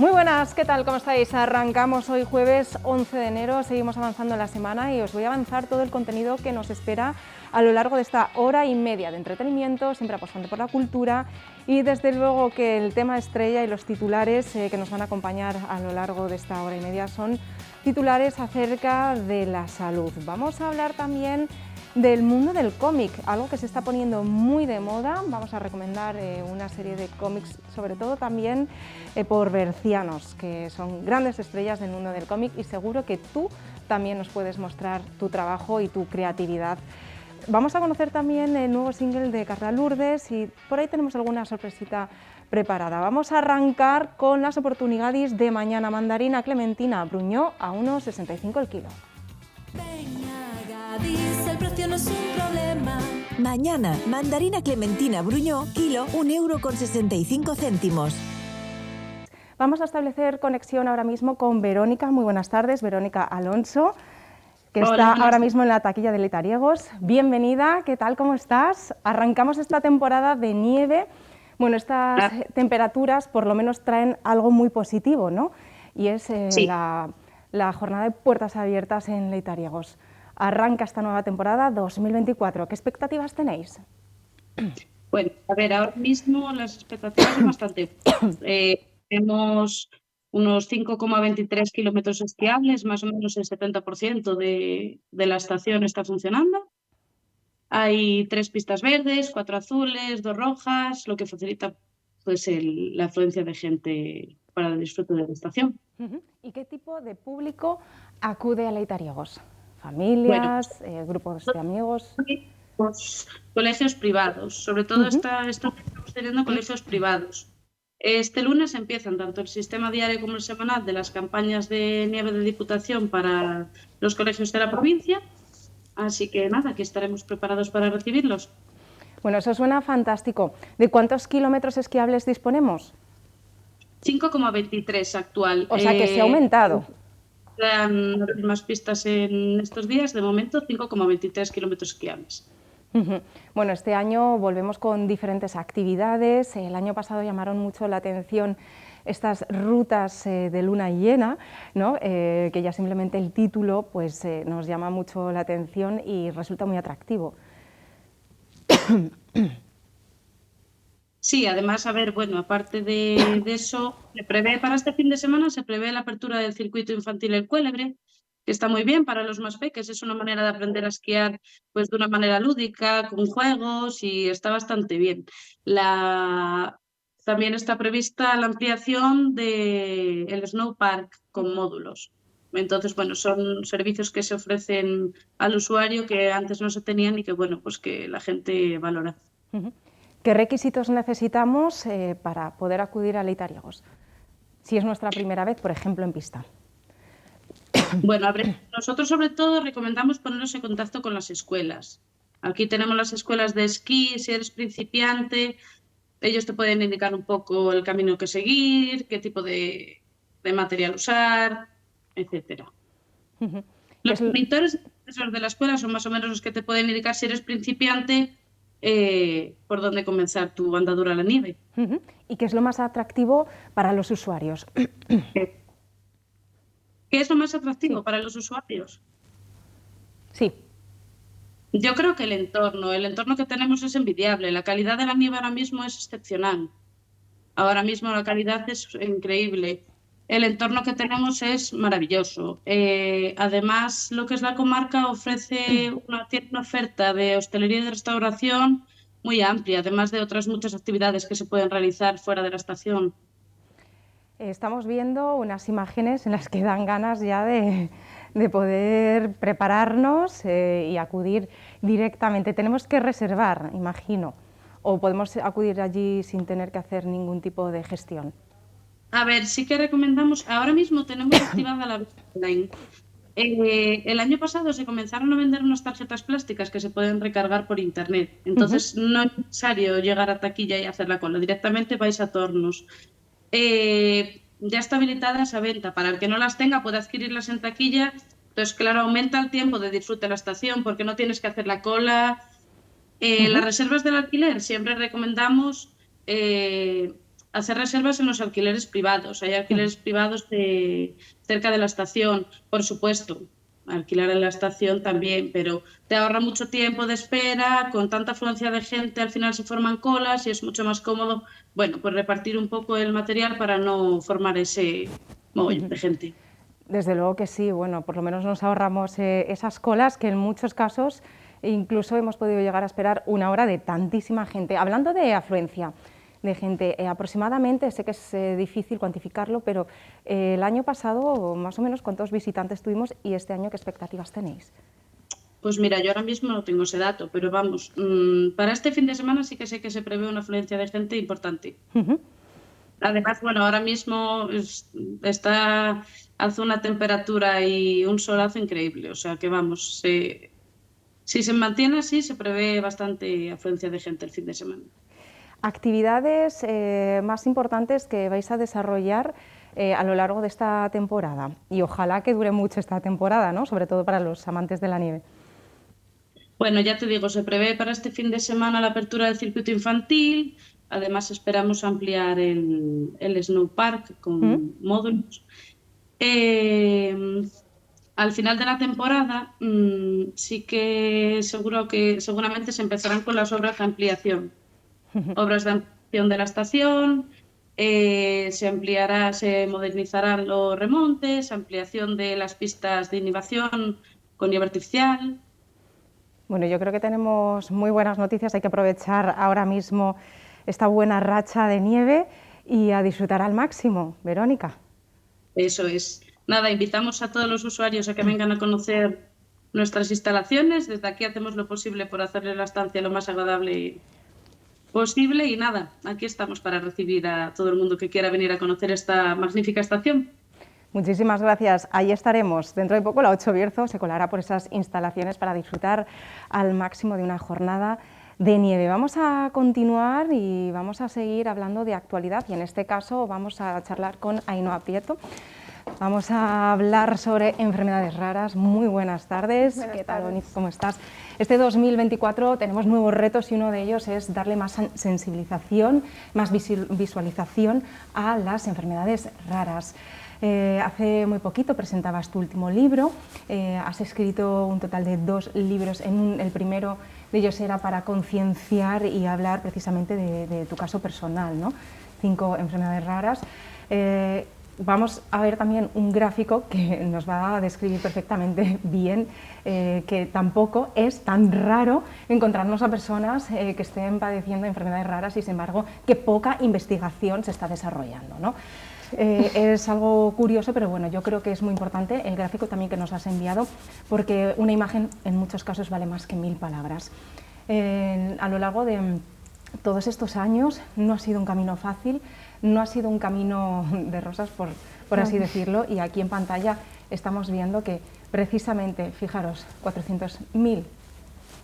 Muy buenas, ¿qué tal? ¿Cómo estáis? Arrancamos hoy jueves 11 de enero, seguimos avanzando en la semana y os voy a avanzar todo el contenido que nos espera a lo largo de esta hora y media de entretenimiento, siempre apostando por la cultura y desde luego que el tema estrella y los titulares que nos van a acompañar a lo largo de esta hora y media son titulares acerca de la salud. Vamos a hablar también del mundo del cómic, algo que se está poniendo muy de moda. Vamos a recomendar una serie de cómics, sobre todo también por bercianos, que son grandes estrellas del mundo del cómic y seguro que tú también nos puedes mostrar tu trabajo y tu creatividad. Vamos a conocer también el nuevo single de Carla Lourdes y por ahí tenemos alguna sorpresita preparada. Vamos a arrancar con las oportunidades de mañana. Mandarina Clementina Bruñó a 1,65 el kilo. El precio no es un problema. Mañana, mandarina Clementina Bruñó, kilo, 1,65 €. Vamos a establecer conexión ahora mismo con Verónica. Muy buenas tardes, Verónica Alonso, que está ahora mismo en la taquilla de Letariegos. Bienvenida, ¿qué tal? ¿Cómo estás? Arrancamos esta temporada de nieve. Bueno, estas temperaturas por lo menos traen algo muy positivo, ¿no? Y es la jornada de puertas abiertas en Letariegos. Arranca esta nueva temporada 2024. ¿Qué expectativas tenéis? Bueno, a ver, ahora mismo las expectativas son bastante buenas. Tenemos unos 5,23 kilómetros esquiables, más o menos el 70% de la estación está funcionando. Hay 3 pistas verdes, 4 azules, 2 rojas, lo que facilita pues la afluencia de gente para el disfrute de la estación. ¿Y qué tipo de público acude a Letariegos? ¿Familias, Bueno, grupos de amigos? Pues, colegios privados, sobre todo estamos teniendo colegios privados. Este lunes empiezan tanto el sistema diario como el semanal de las campañas de nieve de Diputación para los colegios de la provincia, así que nada, aquí estaremos preparados para recibirlos. Bueno, eso suena fantástico. ¿De cuántos kilómetros esquiables disponemos? 5,23 actual. O sea que se ha aumentado. Las mismas pistas en estos días, de momento 5,23 kilómetros esquiables. Bueno, este año volvemos con diferentes actividades. El año pasado llamaron mucho la atención estas rutas de luna llena, ¿no? Que ya simplemente el título pues, nos llama mucho la atención y resulta muy atractivo. Sí, además, a ver, bueno, aparte de eso, para este fin de semana se prevé la apertura del circuito infantil El Cuélebre, que está muy bien para los más peques, es una manera de aprender a esquiar pues de una manera lúdica, con juegos y está bastante bien. También está prevista la ampliación del Snow Park con módulos. Entonces, bueno, son servicios que se ofrecen al usuario que antes no se tenían y que, bueno, pues que la gente valora. ¿Qué requisitos necesitamos para poder acudir a Letariegos? Si es nuestra primera vez, por ejemplo, en pista. Bueno, a ver, nosotros sobre todo recomendamos ponernos en contacto con las escuelas. Aquí tenemos las escuelas de esquí, si eres principiante, ellos te pueden indicar un poco el camino que seguir, qué tipo de material usar, etcétera. Los monitores de la escuela son más o menos los que te pueden indicar si eres principiante por dónde comenzar tu andadura a la nieve. ¿Y qué es lo más atractivo para los usuarios? ¿Qué es lo más atractivo para los usuarios? Sí. Yo creo que el entorno que tenemos es envidiable. La calidad de la nieve ahora mismo es excepcional. Ahora mismo la calidad es increíble. El entorno que tenemos es maravilloso. Además, lo que es la comarca tiene una oferta de hostelería y de restauración muy amplia, además de otras muchas actividades que se pueden realizar fuera de la estación. Estamos viendo unas imágenes en las que dan ganas ya de poder prepararnos y acudir directamente. Tenemos que reservar, imagino, o podemos acudir allí sin tener que hacer ningún tipo de gestión. A ver, sí que recomendamos, ahora mismo tenemos activada la venta online. El año pasado se comenzaron a vender unas tarjetas plásticas que se pueden recargar por internet. Entonces no es necesario llegar a taquilla y hacer la cola, directamente vais a Tornos. Ya está habilitada esa venta. Para el que no las tenga puede adquirirlas en taquilla. Entonces, claro, aumenta el tiempo de disfrute de la estación porque no tienes que hacer la cola. Las reservas del alquiler siempre recomendamos hacer reservas en los alquileres privados. Hay alquileres privados cerca de la estación, por supuesto. Alquilar en la estación también, pero te ahorra mucho tiempo de espera, con tanta afluencia de gente al final se forman colas y es mucho más cómodo, bueno, pues repartir un poco el material para no formar ese mogollón de gente. Desde luego que sí, bueno, por lo menos nos ahorramos esas colas que en muchos casos incluso hemos podido llegar a esperar una hora de tantísima gente. Hablando de afluencia de gente, aproximadamente, sé que es difícil cuantificarlo, pero el año pasado, más o menos, ¿cuántos visitantes tuvimos y este año qué expectativas tenéis? Pues mira, yo ahora mismo no tengo ese dato, pero vamos, para este fin de semana sí que sé que se prevé una afluencia de gente importante. Además, bueno, ahora mismo hace una temperatura y un solazo increíble, o sea que vamos, si se mantiene así, se prevé bastante afluencia de gente el fin de semana. Actividades más importantes que vais a desarrollar a lo largo de esta temporada, y ojalá que dure mucho esta temporada, ¿no? Sobre todo para los amantes de la nieve. Bueno, ya te digo, se prevé para este fin de semana la apertura del circuito infantil, además esperamos ampliar el Snow Park con módulos. Al final de la temporada sí que seguramente se empezarán con las obras de ampliación. Obras de ampliación de la estación, se modernizarán los remontes, ampliación de las pistas de inhibición con nieve artificial. Bueno, yo creo que tenemos muy buenas noticias, hay que aprovechar ahora mismo esta buena racha de nieve y a disfrutar al máximo. Verónica. Eso es. Nada, invitamos a todos los usuarios a que vengan a conocer nuestras instalaciones. Desde aquí hacemos lo posible por hacerles la estancia lo más agradable posible y nada, aquí estamos para recibir a todo el mundo que quiera venir a conocer esta magnífica estación. Muchísimas gracias. Ahí estaremos. Dentro de poco la 8 Bierzo se colará por esas instalaciones para disfrutar al máximo de una jornada de nieve. Vamos a continuar y vamos a seguir hablando de actualidad y en este caso vamos a charlar con Ainhoa Prieto. Vamos a hablar sobre enfermedades raras. Muy buenas tardes. ¿Qué tal, Bonita? ¿Cómo estás? Este 2024 tenemos nuevos retos y uno de ellos es darle más sensibilización, más visualización a las enfermedades raras. Hace muy poquito presentabas tu último libro, has escrito un total de 2 libros, el primero de ellos era para concienciar y hablar precisamente de tu caso personal, ¿no? 5 enfermedades raras. Vamos a ver también un gráfico que nos va a describir perfectamente bien que tampoco es tan raro encontrarnos a personas que estén padeciendo enfermedades raras y, sin embargo, que poca investigación se está desarrollando, ¿no? Es algo curioso, pero bueno, yo creo que es muy importante el gráfico también que nos has enviado, porque una imagen en muchos casos vale más que 1000 palabras. A lo largo de todos estos años no ha sido un camino fácil, no ha sido un camino de rosas, por así decirlo, y aquí en pantalla estamos viendo que precisamente, fijaros, 400.000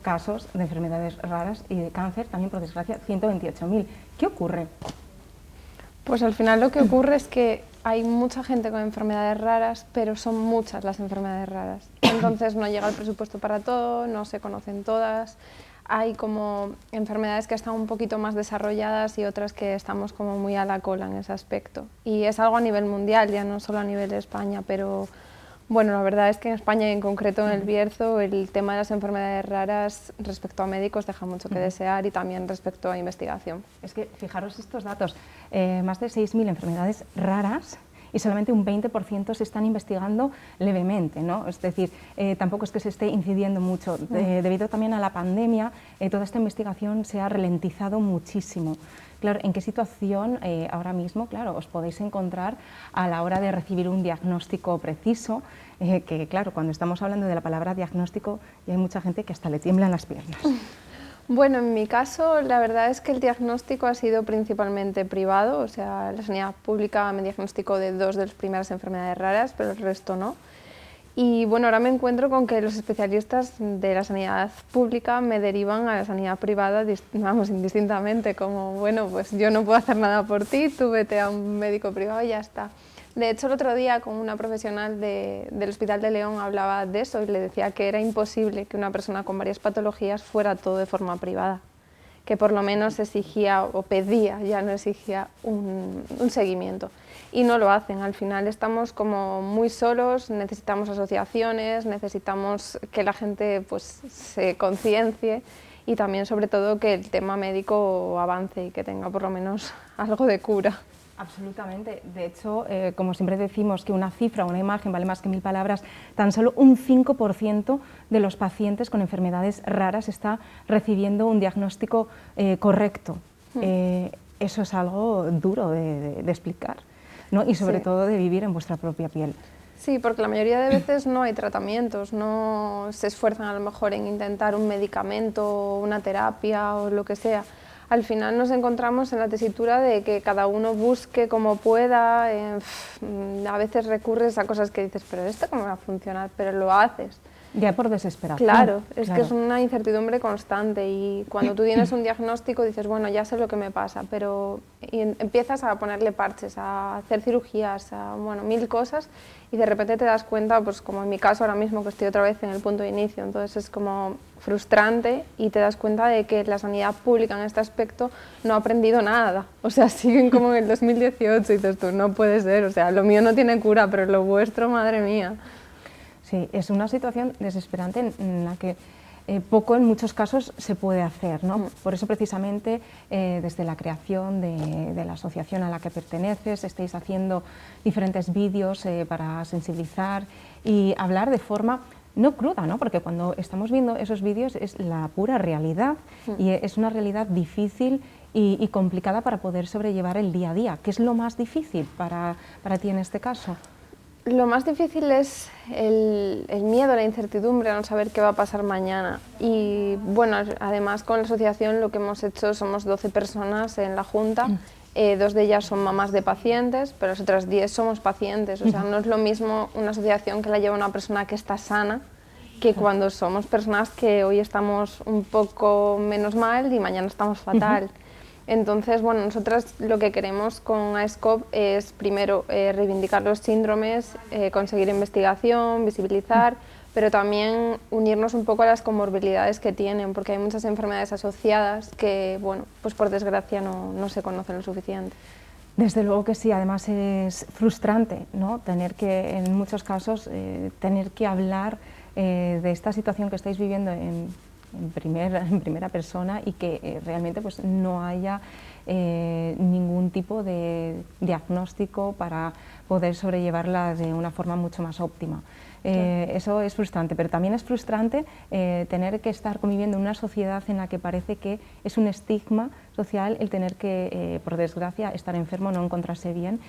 casos de enfermedades raras y de cáncer, también por desgracia 128.000. ¿Qué ocurre? Pues al final lo que ocurre es que hay mucha gente con enfermedades raras, pero son muchas las enfermedades raras. Entonces no llega el presupuesto para todo, no se conocen todas. Hay como enfermedades que están un poquito más desarrolladas y otras que estamos como muy a la cola en ese aspecto. Y es algo a nivel mundial, ya no solo a nivel de España, pero bueno, la verdad es que en España y en concreto en el Bierzo el tema de las enfermedades raras respecto a médicos deja mucho que desear y también respecto a investigación. Es que fijaros estos datos, más de 6.000 enfermedades raras y solamente un 20% se están investigando levemente, ¿no? Es decir, tampoco es que se esté incidiendo mucho. Debido también a la pandemia, toda esta investigación se ha ralentizado muchísimo. Claro, ¿en qué situación ahora mismo, claro, os podéis encontrar a la hora de recibir un diagnóstico preciso? Que claro, cuando estamos hablando de la palabra diagnóstico, hay mucha gente que hasta le tiemblan las piernas. Bueno, en mi caso, la verdad es que el diagnóstico ha sido principalmente privado, o sea, la sanidad pública me diagnosticó de 2 de las primeras enfermedades raras, pero el resto no. Y bueno, ahora me encuentro con que los especialistas de la sanidad pública me derivan a la sanidad privada, vamos, indistintamente, como, bueno, pues yo no puedo hacer nada por ti, tú vete a un médico privado y ya está. De hecho, el otro día con una profesional del Hospital de León hablaba de eso y le decía que era imposible que una persona con varias patologías fuera todo de forma privada, que por lo menos exigía o pedía, ya no exigía un seguimiento. Y no lo hacen, al final estamos como muy solos, necesitamos asociaciones, necesitamos que la gente pues se conciencie y también sobre todo que el tema médico avance y que tenga por lo menos algo de cura. Absolutamente. De hecho, como siempre decimos que una cifra o una imagen vale más que 1000 palabras, tan solo un 5% de los pacientes con enfermedades raras está recibiendo un diagnóstico correcto. Eso es algo duro de explicar, ¿no? Y sobre todo de vivir en vuestra propia piel. Sí, porque la mayoría de veces no hay tratamientos, no se esfuerzan a lo mejor en intentar un medicamento, una terapia o lo que sea. Al final nos encontramos en la tesitura de que cada uno busque como pueda, a veces recurres a cosas que dices, pero esto cómo va a funcionar, pero lo haces. Ya por desesperación. Claro, es que es una incertidumbre constante y cuando tú tienes un diagnóstico dices, bueno, ya sé lo que me pasa, pero empiezas a ponerle parches, a hacer cirugías, a bueno, 1000 cosas y de repente te das cuenta, pues como en mi caso ahora mismo que estoy otra vez en el punto de inicio, entonces es como frustrante y te das cuenta de que la sanidad pública en este aspecto no ha aprendido nada, o sea, siguen como en el 2018 y dices tú, no puede ser, o sea, lo mío no tiene cura, pero lo vuestro, madre mía. Sí, es una situación desesperante en la que poco en muchos casos se puede hacer, ¿no? Por eso precisamente desde la creación de la asociación a la que perteneces estáis haciendo diferentes vídeos para sensibilizar y hablar de forma no cruda, ¿no? Porque cuando estamos viendo esos vídeos es la pura realidad y es una realidad difícil y complicada para poder sobrellevar el día a día. ¿Qué es lo más difícil para ti en este caso? Lo más difícil es el miedo, la incertidumbre, a no saber qué va a pasar mañana. Y bueno, además con la asociación lo que hemos hecho, somos 12 personas en la junta, 2 de ellas son mamás de pacientes, pero las otras 10 somos pacientes. O sea, no es lo mismo una asociación que la lleva una persona que está sana, que cuando somos personas que hoy estamos un poco menos mal y mañana estamos fatal. Entonces, bueno, nosotras lo que queremos con AESCOP es primero reivindicar los síndromes, conseguir investigación, visibilizar, pero también unirnos un poco a las comorbilidades que tienen, porque hay muchas enfermedades asociadas que, bueno, pues por desgracia no se conocen lo suficiente. Desde luego que sí, además es frustrante, ¿no? Tener que, en muchos casos, tener que hablar de esta situación que estáis viviendo en primera persona y que realmente pues, no haya ningún tipo de diagnóstico para poder sobrellevarla de una forma mucho más óptima. Eso es frustrante, pero también es frustrante tener que estar conviviendo en una sociedad en la que parece que es un estigma social el tener que, por desgracia, estar enfermo, no encontrarse bien,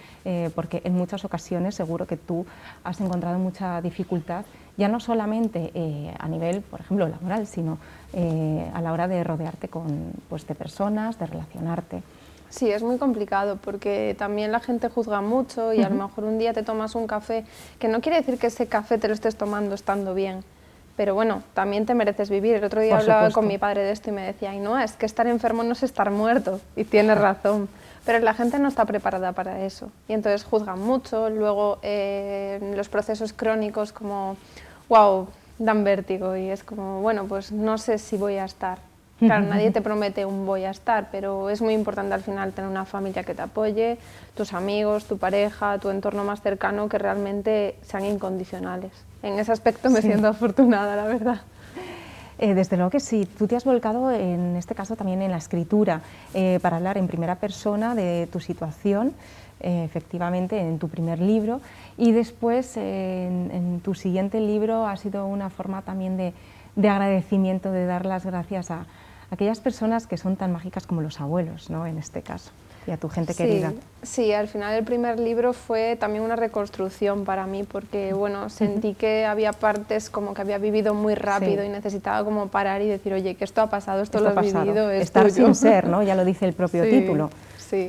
porque en muchas ocasiones seguro que tú has encontrado mucha dificultad, ya no solamente a nivel, por ejemplo, laboral, sino a la hora de rodearte pues, de personas, de relacionarte. Sí, es muy complicado porque también la gente juzga mucho y a lo mejor un día te tomas un café, que no quiere decir que ese café te lo estés tomando estando bien, pero bueno, también te mereces vivir. El otro día hablaba con mi padre de esto y me decía, Ainhoa, es que estar enfermo no es estar muerto, y tienes razón, pero la gente no está preparada para eso y entonces juzgan mucho. Luego los procesos crónicos como, wow, dan vértigo y es como, bueno, pues no sé si voy a estar. Claro, nadie te promete un voy a estar, pero es muy importante al final tener una familia que te apoye, tus amigos, tu pareja, tu entorno más cercano, que realmente sean incondicionales. En ese aspecto me siento afortunada, la verdad. Desde luego que sí, tú te has volcado en este caso también en la escritura, para hablar en primera persona de tu situación, efectivamente en tu primer libro, y después en tu siguiente libro ha sido una forma también de agradecimiento, de dar las gracias a aquellas personas que son tan mágicas como los abuelos, ¿no? En este caso, y a tu gente querida. Sí, al final el primer libro fue también una reconstrucción para mí, porque bueno, sentí que había partes como que había vivido muy rápido y necesitaba como parar y decir, oye, que esto ha pasado, esto lo has vivido, es estar tuyo. sin ser, ¿no? Ya lo dice el propio título. Sí.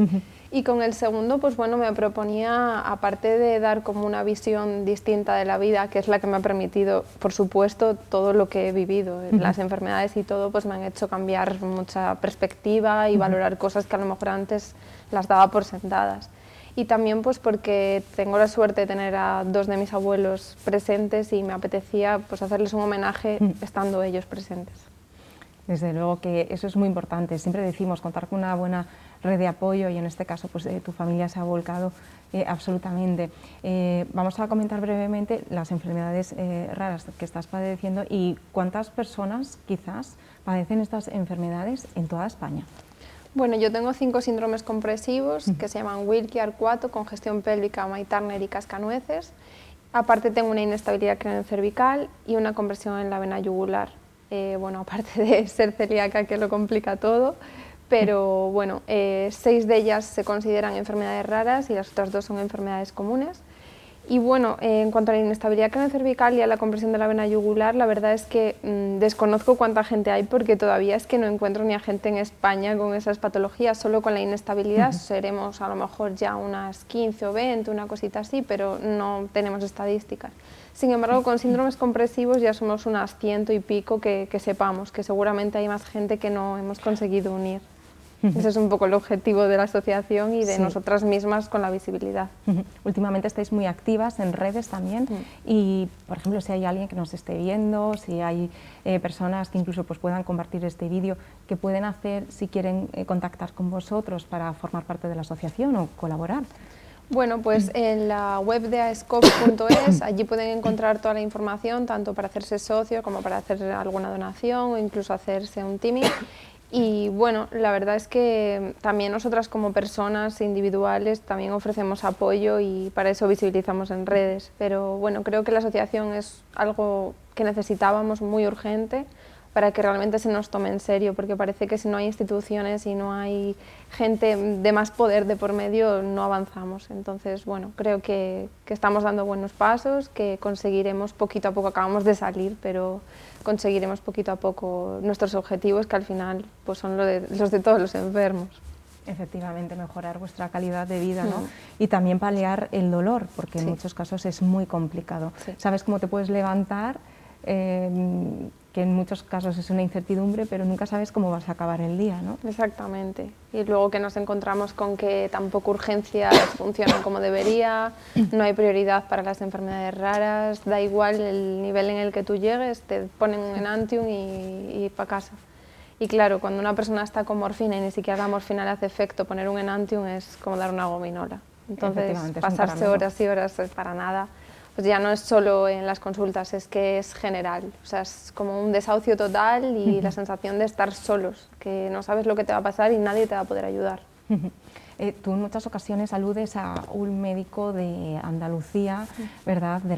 Y con el segundo, pues bueno, me proponía, aparte de dar como una visión distinta de la vida, que es la que me ha permitido, por supuesto, todo lo que he vivido, las enfermedades y todo, pues me han hecho cambiar mucha perspectiva y valorar cosas que a lo mejor antes las daba por sentadas. Y también pues porque tengo la suerte de tener a 2 de mis abuelos presentes y me apetecía pues hacerles un homenaje estando ellos presentes. Desde luego que eso es muy importante. Siempre decimos contar con una buena red de apoyo y en este caso pues tu familia se ha volcado absolutamente. Vamos a comentar brevemente las enfermedades raras que estás padeciendo y cuántas personas quizás padecen estas enfermedades en toda España. Bueno, yo tengo 5 síndromes compresivos que se llaman Wilkie-Arcuato, congestión pélvica, May-Turner y cascanueces. Aparte tengo una inestabilidad craneocervical y una compresión en la vena yugular. Bueno, aparte de ser celíaca, que lo complica todo, pero bueno, 6 de ellas se consideran enfermedades raras y las otras 2 son enfermedades comunes. Y bueno, en cuanto a la inestabilidad craneocervical y a la compresión de la vena yugular, la verdad es que desconozco cuánta gente hay porque todavía es que no encuentro ni a gente en España con esas patologías. Solo con la inestabilidad seremos a lo mejor ya unas 15 o 20, una cosita así, pero no tenemos estadísticas. Sin embargo, con síndromes compresivos ya somos unas 100 y pico que sepamos, que seguramente hay más gente que no hemos conseguido unir. Ese es un poco el objetivo de la asociación y de nosotras mismas con la visibilidad. Últimamente estáis muy activas en redes también y, por ejemplo, si hay alguien que nos esté viendo, si hay personas que incluso pues, puedan compartir este vídeo, ¿qué pueden hacer si quieren contactar con vosotros para formar parte de la asociación o colaborar? Bueno, pues en la web de aescope.es, allí pueden encontrar toda la información, tanto para hacerse socio como para hacer alguna donación o incluso hacerse un teaming. Y bueno, la verdad es que también nosotras como personas individuales también ofrecemos apoyo y para eso visibilizamos en redes. Pero bueno, creo que la asociación es algo que necesitábamos muy urgente para que realmente se nos tome en serio, porque parece que si no hay instituciones y no hay gente de más poder de por medio, no avanzamos. Entonces, bueno, creo que estamos dando buenos pasos, que conseguiremos poquito a poco, acabamos de salir, pero conseguiremos poquito a poco nuestros objetivos, que al final pues, son los de todos los enfermos. Efectivamente, mejorar vuestra calidad de vida, ¿no? Y también paliar el dolor, porque en muchos casos es muy complicado. Sabes cómo te puedes levantar, que en muchos casos es una incertidumbre, pero nunca sabes cómo vas a acabar el día, ¿no? Exactamente. Y luego que nos encontramos con que tampoco urgencias funcionan como debería, no hay prioridad para las enfermedades raras, da igual el nivel en el que tú llegues, te ponen un Enantium y para casa. Y claro, cuando una persona está con morfina y ni siquiera la morfina le hace efecto, poner un Enantium es como dar una gominola. Entonces, pasarse horas y horas para nada, pues ya no es solo en las consultas, es que es general. O sea, es como un desahucio total y la sensación de estar solos, que no sabes lo que te va a pasar y nadie te va a poder ayudar. Tú en muchas ocasiones aludes a un médico de Andalucía, ¿verdad?, de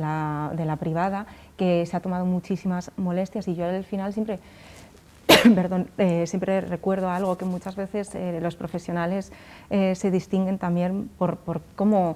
la privada, que se ha tomado muchísimas molestias y yo al final siempre... Perdón, siempre recuerdo algo que muchas veces los profesionales se distinguen también por cómo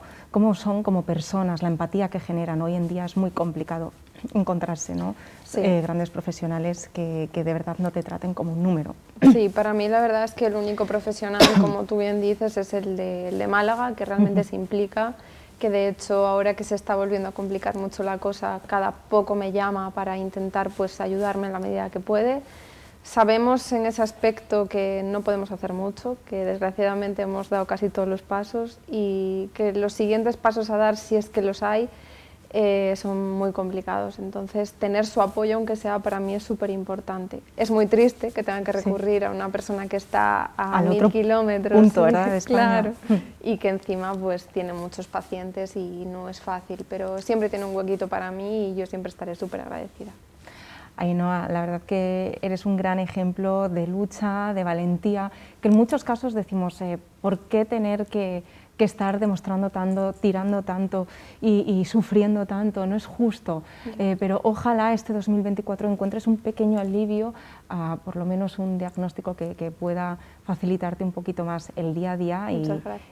son como personas, la empatía que generan. Hoy en día es muy complicado encontrarse, ¿no? Grandes profesionales que de verdad no te traten como un número. Sí, para mí la verdad es que el único profesional, como tú bien dices, es el de Málaga, que realmente se implica, que de hecho ahora que se está volviendo a complicar mucho la cosa, cada poco me llama para intentar pues, ayudarme en la medida que puede. Sabemos en ese aspecto que no podemos hacer mucho, que desgraciadamente hemos dado casi todos los pasos y que los siguientes pasos a dar, si es que los hay, son muy complicados. Entonces, tener su apoyo, aunque sea, para mí es súper importante. Es muy triste que tengan que recurrir a una persona que está a 1000 kilómetros. Punto, ¿verdad?, de España. Claro, y que encima pues, tiene muchos pacientes y no es fácil, pero siempre tiene un huequito para mí y yo siempre estaré súper agradecida. Ainhoa, la verdad que eres un gran ejemplo de lucha, de valentía, que en muchos casos decimos, ¿por qué tener que estar demostrando tanto, tirando tanto y sufriendo tanto? No es justo, pero ojalá este 2024 encuentres un pequeño alivio, por lo menos un diagnóstico que pueda facilitarte un poquito más el día a día y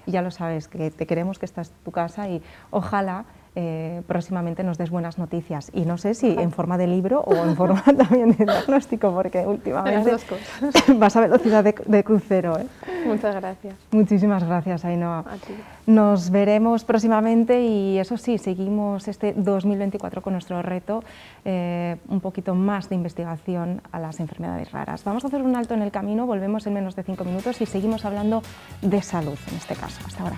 ya lo sabes, que te queremos, que estás en tu casa y ojalá próximamente nos des buenas noticias y no sé si en forma de libro o en forma también de diagnóstico, porque últimamente las dos cosas. Vas a velocidad de crucero. Muchas gracias. Muchísimas gracias, Ainhoa. A ti. Nos veremos próximamente y eso sí, seguimos este 2024 con nuestro reto, un poquito más de investigación a las enfermedades raras. Vamos a hacer un alto en el camino, volvemos en menos de 5 minutos y seguimos hablando de salud en este caso. Hasta ahora.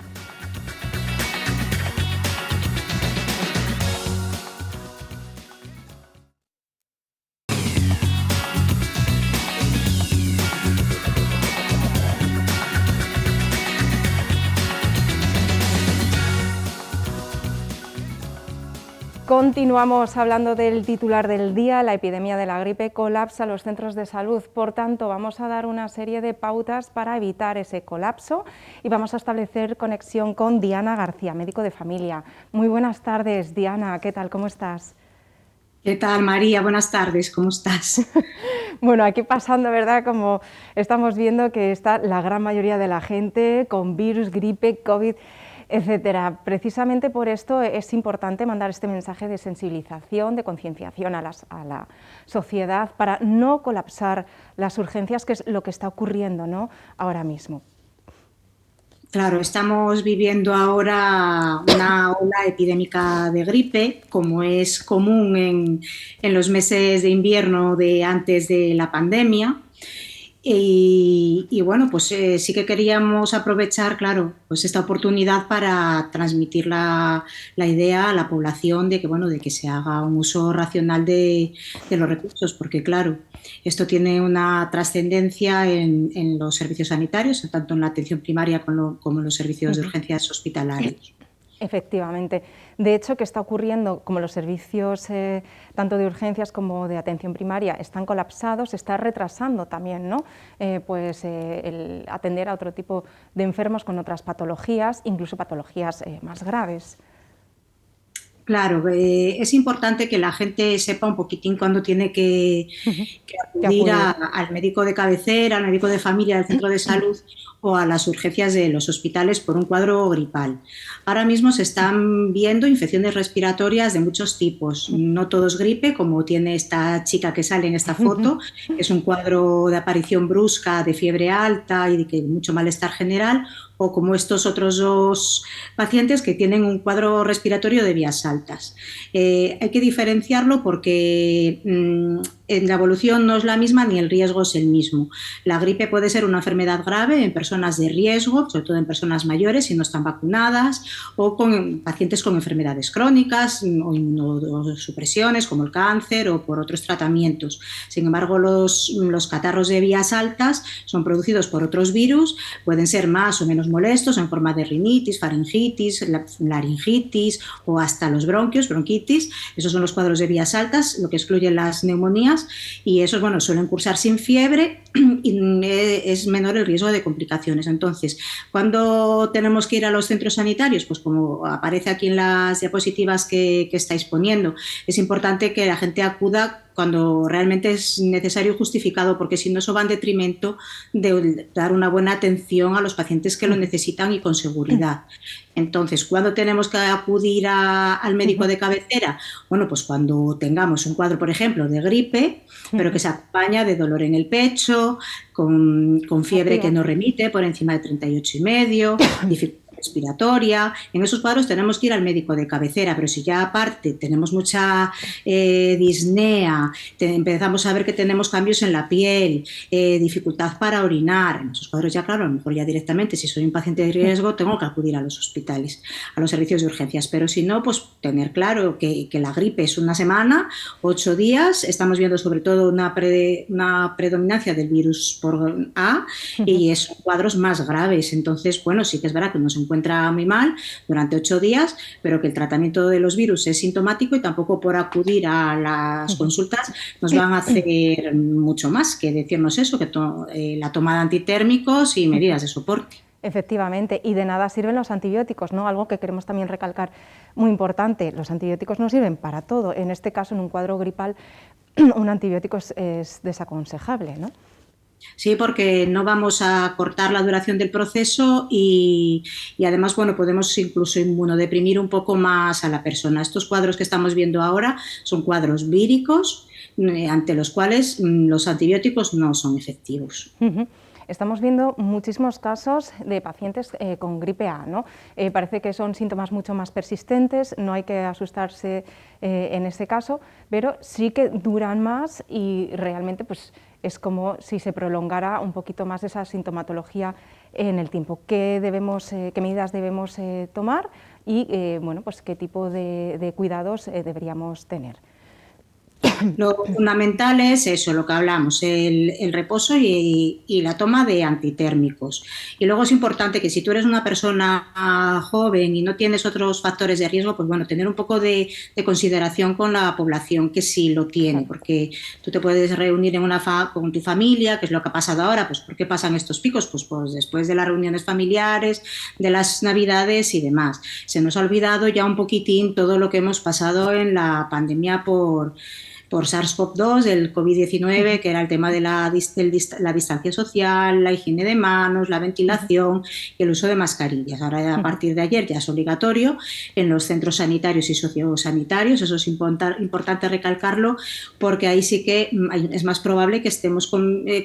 Continuamos hablando del titular del día. La epidemia de la gripe colapsa los centros de salud. Por tanto, vamos a dar una serie de pautas para evitar ese colapso y vamos a establecer conexión con Diana García, médico de familia. Muy buenas tardes, Diana. ¿Qué tal? ¿Cómo estás? ¿Qué tal, María? Buenas tardes, ¿cómo estás? Bueno, aquí pasando, ¿verdad? Como estamos viendo que está la gran mayoría de la gente con virus, gripe, COVID, etcétera. Precisamente por esto es importante mandar este mensaje de sensibilización, de concienciación a la sociedad para no colapsar las urgencias, que es lo que está ocurriendo, ¿no?, ahora mismo. Claro, estamos viviendo ahora una ola epidémica de gripe, como es común en los meses de invierno de antes de la pandemia. Y bueno, pues sí que queríamos aprovechar, claro, pues esta oportunidad para transmitir la idea a la población de que, bueno, de que se haga un uso racional de los recursos, porque claro, esto tiene una trascendencia en los servicios sanitarios, tanto en la atención primaria como en los servicios de urgencias hospitalarios. Efectivamente. De hecho, ¿qué está ocurriendo? Como los servicios tanto de urgencias como de atención primaria están colapsados, se está retrasando también, ¿no?, el atender a otro tipo de enfermos con otras patologías, incluso patologías más graves. Claro, es importante que la gente sepa un poquitín cuándo tiene que acudir al médico de cabecera, al médico de familia del centro de salud o a las urgencias de los hospitales por un cuadro gripal. Ahora mismo se están viendo infecciones respiratorias de muchos tipos, no todo es gripe, como tiene esta chica que sale en esta foto, que es un cuadro de aparición brusca, de fiebre alta y de mucho malestar general, o como estos otros dos pacientes que tienen un cuadro respiratorio de vías altas. Hay que diferenciarlo porque en la evolución no es la misma ni el riesgo es el mismo. La gripe puede ser una enfermedad grave en personas de riesgo, sobre todo en personas mayores si no están vacunadas, o con pacientes con enfermedades crónicas o inmunosupresiones como el cáncer o por otros tratamientos. Sin embargo, los catarros de vías altas son producidos por otros virus, pueden ser más o menos molestos en forma de rinitis, faringitis, laringitis o hasta los bronquios, bronquitis. Esos son los cuadros de vías altas, lo que excluye las neumonías, y esos, bueno, suelen cursar sin fiebre y es menor el riesgo de complicaciones. Entonces, ¿cuándo tenemos que ir a los centros sanitarios? Pues como aparece aquí en las diapositivas que estáis poniendo, es importante que la gente acuda cuando realmente es necesario y justificado, porque si no, eso va en detrimento de dar una buena atención a los pacientes que lo necesitan y con seguridad. Entonces, ¿cuándo tenemos que acudir al médico de cabecera? Bueno, pues cuando tengamos un cuadro, por ejemplo, de gripe, pero que se acompaña de dolor en el pecho, con fiebre que no remite por encima de 38,5, dificultad respiratoria. En esos cuadros tenemos que ir al médico de cabecera, pero si ya aparte tenemos mucha disnea, empezamos a ver que tenemos cambios en la piel, dificultad para orinar, en esos cuadros ya, claro, a lo mejor ya directamente, si soy un paciente de riesgo, tengo que acudir a los hospitales, a los servicios de urgencias, pero si no, pues tener claro que la gripe es una semana, 8 días, estamos viendo sobre todo una predominancia del virus por A y son cuadros más graves. Entonces, bueno, sí que es verdad que nos encuentra muy mal durante 8 días, pero que el tratamiento de los virus es sintomático y tampoco por acudir a las consultas nos van a hacer mucho más que decirnos eso, que la toma de antitérmicos y medidas de soporte. Efectivamente, y de nada sirven los antibióticos, ¿no? Algo que queremos también recalcar muy importante, los antibióticos no sirven para todo, en este caso en un cuadro gripal un antibiótico es desaconsejable, ¿no? Sí, porque no vamos a cortar la duración del proceso y además, bueno, podemos incluso inmunodeprimir un poco más a la persona. Estos cuadros que estamos viendo ahora son cuadros víricos ante los cuales los antibióticos no son efectivos. Estamos viendo muchísimos casos de pacientes con gripe A, ¿no? Parece que son síntomas mucho más persistentes, no hay que asustarse en este caso, pero sí que duran más y realmente pues, es como si se prolongara un poquito más esa sintomatología en el tiempo. ¿Qué medidas debemos tomar y bueno, pues, qué tipo de cuidados deberíamos tener? Lo fundamental es eso, lo que hablamos, el reposo y la toma de antitérmicos. Y luego es importante que si tú eres una persona joven y no tienes otros factores de riesgo, pues bueno, tener un poco de consideración con la población que sí lo tiene, porque tú te puedes reunir con tu familia, que es lo que ha pasado ahora. Pues ¿por qué pasan estos picos? Pues después de las reuniones familiares, de las navidades y demás. Se nos ha olvidado ya un poquitín todo lo que hemos pasado en la pandemia por SARS-CoV-2, el COVID-19, que era el tema de la distancia social, la higiene de manos, la ventilación y el uso de mascarillas. Ahora, a partir de ayer, ya es obligatorio en los centros sanitarios y sociosanitarios. Eso es importante recalcarlo, porque ahí sí que es más probable que estemos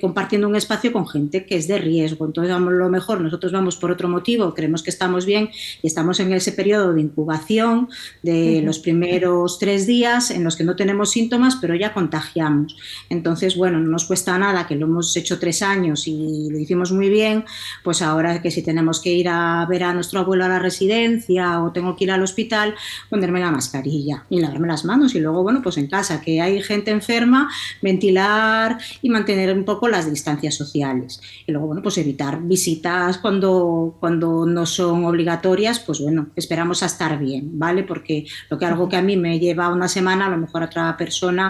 compartiendo un espacio con gente que es de riesgo. Entonces, a lo mejor nosotros vamos por otro motivo, creemos que estamos bien y estamos en ese periodo de incubación de los primeros 3 días en los que no tenemos síntomas, pero ya contagiamos. Entonces, bueno, no nos cuesta nada, que lo hemos hecho 3 años y lo hicimos muy bien, pues ahora que si tenemos que ir a ver a nuestro abuelo a la residencia o tengo que ir al hospital, ponerme la mascarilla y lavarme las manos. Y luego, bueno, pues en casa, que hay gente enferma, ventilar y mantener un poco las distancias sociales. Y luego, bueno, pues evitar visitas cuando no son obligatorias, pues bueno, esperamos a estar bien, ¿vale? Porque algo que a mí me lleva una semana, a lo mejor a otra persona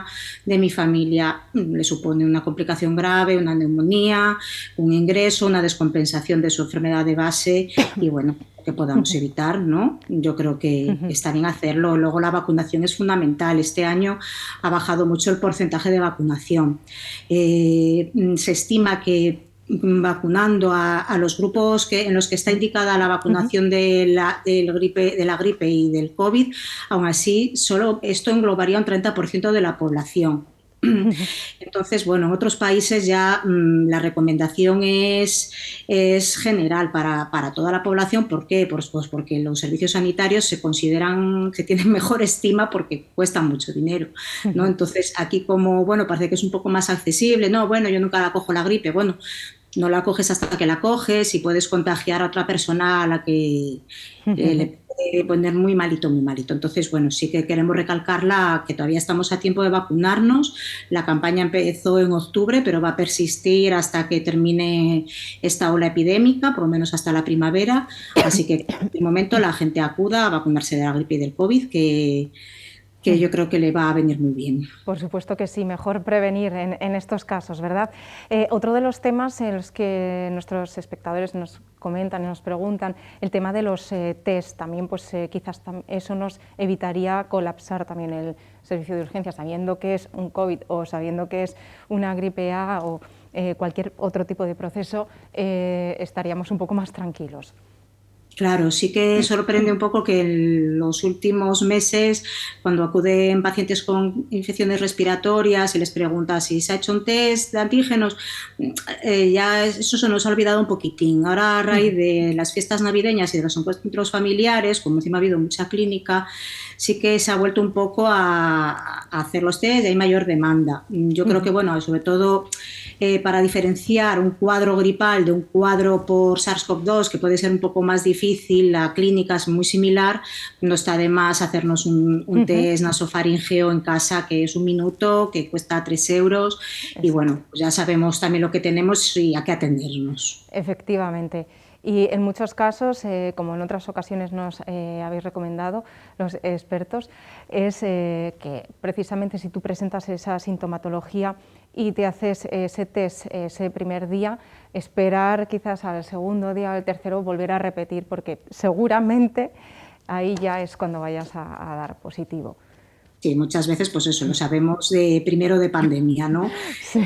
de mi familia le supone una complicación grave, una neumonía, un ingreso, una descompensación de su enfermedad de base y bueno, que podamos evitar, ¿no? Yo creo que está bien hacerlo. Luego la vacunación es fundamental. Este año ha bajado mucho el porcentaje de vacunación. Se estima que vacunando a los grupos en los que está indicada la vacunación de la gripe y del COVID, aún así solo esto englobaría un 30% de la población. Entonces, bueno, en otros países ya la recomendación es general para toda la población. ¿Por qué? Pues porque los servicios sanitarios se tienen mejor estima porque cuestan mucho dinero, ¿no? Entonces, aquí como, bueno, parece que es un poco más accesible, no, bueno, yo nunca la cojo la gripe, bueno, no la coges hasta que la coges y puedes contagiar a otra persona a la que le puede poner muy malito, muy malito. Entonces, bueno, sí que queremos recalcar que todavía estamos a tiempo de vacunarnos. La campaña empezó en octubre, pero va a persistir hasta que termine esta ola epidémica, por lo menos hasta la primavera. Así que, en el momento, la gente acuda a vacunarse de la gripe y del COVID, que yo creo que le va a venir muy bien. Por supuesto que sí, mejor prevenir en estos casos, ¿verdad? Otro de los temas en los que nuestros espectadores nos comentan y nos preguntan, el tema de los test, también pues quizás eso nos evitaría colapsar también el servicio de urgencias, sabiendo que es un COVID o sabiendo que es una gripe A o cualquier otro tipo de proceso, estaríamos un poco más tranquilos. Claro, sí que sorprende un poco que en los últimos meses, cuando acuden pacientes con infecciones respiratorias, se les pregunta si se ha hecho un test de antígenos, ya eso se nos ha olvidado un poquitín. Ahora, a raíz de las fiestas navideñas y de los encuentros familiares, como encima ha habido mucha clínica, sí que se ha vuelto un poco a hacer los test y hay mayor demanda. Yo creo que, bueno, sobre todo para diferenciar un cuadro gripal de un cuadro por SARS-CoV-2, que puede ser un poco más difícil, la clínica es muy similar, no está de más hacernos un test nasofaringeo en casa, que es 1 minuto, que cuesta 3 euros, y bueno, pues ya sabemos también lo que tenemos y a qué atendernos. Efectivamente. Y en muchos casos, como en otras ocasiones nos habéis recomendado los expertos, es que precisamente si tú presentas esa sintomatología y te haces ese test ese primer día, esperar quizás al segundo día o al tercero volver a repetir, porque seguramente ahí ya es cuando vayas a dar positivo. Sí, muchas veces, pues eso, lo sabemos primero de pandemia, ¿no? Sí.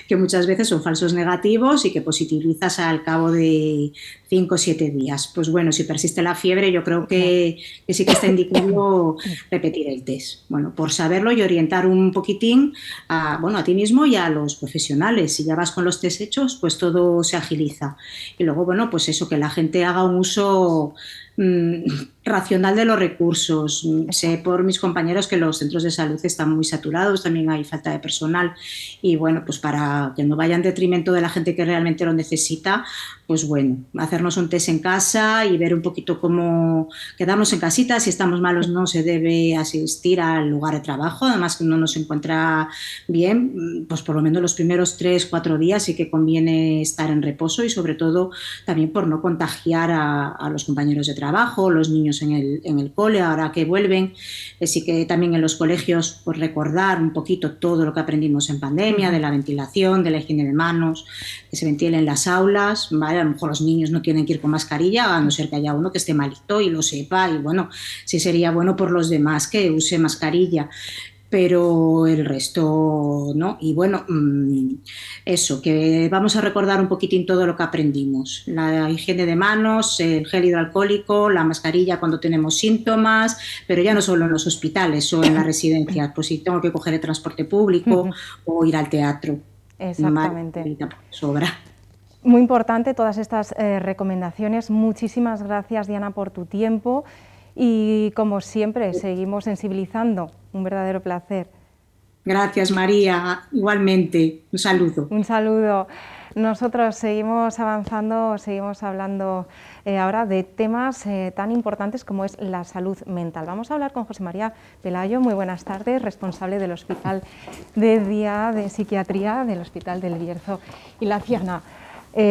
Que muchas veces son falsos negativos y que positivizas al cabo de 5 o 7 días. Pues bueno, si persiste la fiebre, yo creo que sí que está indicado repetir el test. Bueno, por saberlo y orientar un poquitín a ti mismo y a los profesionales. Si ya vas con los test hechos, pues todo se agiliza. Y luego, bueno, pues eso, que la gente haga un uso racional de los recursos. Sé por mis compañeros que los centros de salud están muy saturados, también hay falta de personal y bueno, pues para que no vaya en detrimento de la gente que realmente lo necesita, pues bueno, hacernos un test en casa y ver un poquito cómo quedarnos en casita. Si estamos malos no se debe asistir al lugar de trabajo, además que uno no se encuentra bien, pues por lo menos los primeros 3-4 días sí que conviene estar en reposo y sobre todo también por no contagiar a los compañeros de trabajo, los niños en el cole, ahora que vuelven, sí que también en los colegios pues recordar un poquito todo lo que aprendimos en pandemia, de la ventilación, de la higiene de manos, que se ventilen las aulas, ¿vale? A lo mejor los niños no tienen que ir con mascarilla, a no ser que haya uno que esté malito y lo sepa, y bueno, sí sería bueno por los demás que use mascarilla, pero el resto no. Y bueno, eso, que vamos a recordar un poquitín todo lo que aprendimos. La higiene de manos, el gel hidroalcohólico, la mascarilla cuando tenemos síntomas, pero ya no solo en los hospitales o en las residencias, pues si tengo que coger el transporte público o ir al teatro. Exactamente. Sobra. Muy importante todas estas recomendaciones. Muchísimas gracias, Diana, por tu tiempo. Y como siempre, seguimos sensibilizando. Un verdadero placer. Gracias, María. Igualmente. Un saludo. Un saludo. Nosotros seguimos avanzando, seguimos hablando ahora de temas tan importantes como es la salud mental. Vamos a hablar con José María Pelayo. Muy buenas tardes, responsable del Hospital de Día de Psiquiatría del Hospital del Bierzo y Laciana.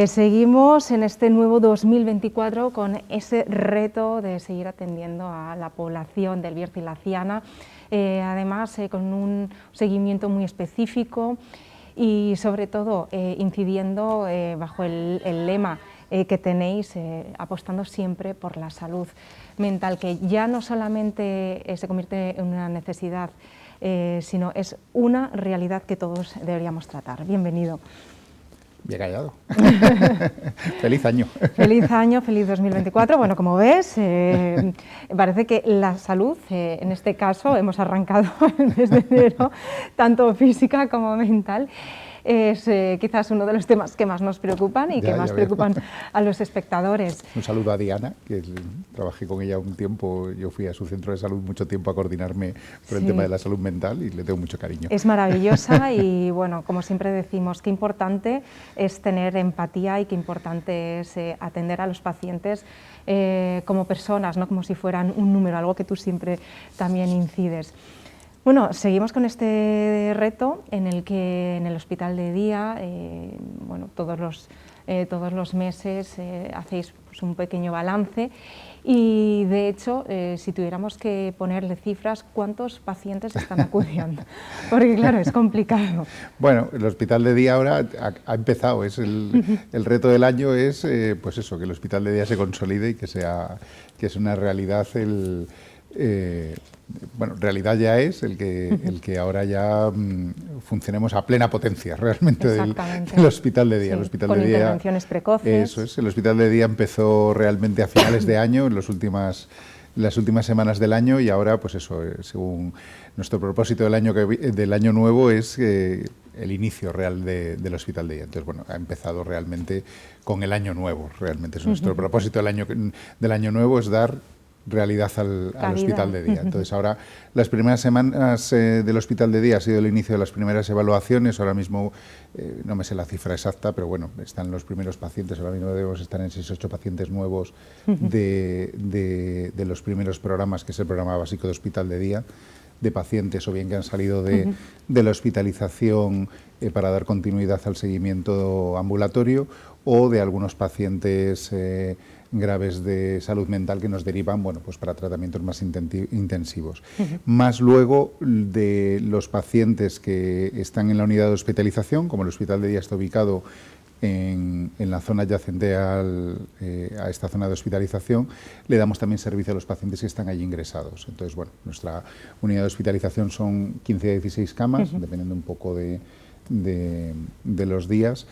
Seguimos en este nuevo 2024 con ese reto de seguir atendiendo a la población del Bierzo y Laciana, además con un seguimiento muy específico y sobre todo incidiendo bajo el lema que tenéis, apostando siempre por la salud mental, que ya no solamente se convierte en una necesidad, sino es una realidad que todos deberíamos tratar. Bienvenido. Bien hallado. Feliz año. Feliz año, feliz 2024. Bueno, como ves, parece que la salud, en este caso, hemos arrancado el mes de enero, tanto física como mental, es quizás uno de los temas que más nos preocupan y que más preocupan a los espectadores. Un saludo a Diana, que trabajé con ella un tiempo. Yo fui a su centro de salud mucho tiempo a coordinarme por el tema de la salud mental y le tengo mucho cariño. Es maravillosa y, bueno, como siempre decimos, qué importante es tener empatía y qué importante es atender a los pacientes como personas, no como si fueran un número, algo que tú siempre también incides. Bueno, seguimos con este reto en el que en el Hospital de Día, bueno, todos los meses hacéis pues, un pequeño balance y, de hecho, si tuviéramos que ponerle cifras, ¿cuántos pacientes están acudiendo? Porque, claro, es complicado. Bueno, el Hospital de Día ahora ha empezado, es el reto del año es, pues eso, que el Hospital de Día se consolide y que es una realidad bueno, realidad ya es el que ahora ya funcionemos a plena potencia realmente del Hospital de Día. Sí, el Hospital con de Día, intervenciones precoces. Eso es, el Hospital de Día empezó realmente a finales de año, en las últimas semanas del año, y ahora, pues eso, según nuestro propósito del año nuevo es el inicio real del Hospital de Día. Entonces, bueno, ha empezado realmente con el año nuevo, realmente es nuestro propósito del año nuevo, es dar realidad al Hospital de Día. Entonces ahora las primeras semanas del Hospital de Día ha sido el inicio de las primeras evaluaciones. Ahora mismo no me sé la cifra exacta, pero bueno, están los primeros pacientes. Ahora mismo debemos estar en 6-8 pacientes nuevos de los primeros programas, que es el programa básico de Hospital de Día, de pacientes o bien que han salido de la hospitalización para dar continuidad al seguimiento ambulatorio, o de algunos pacientes graves de salud mental que nos derivan, bueno, pues para tratamientos más intensivos. Más luego de los pacientes que están en la unidad de hospitalización, como el Hospital de Día está ubicado en la zona adyacente a esta zona de hospitalización, le damos también servicio a los pacientes que están allí ingresados. Entonces, bueno, nuestra unidad de hospitalización son 15 a 16 camas, dependiendo un poco de los días.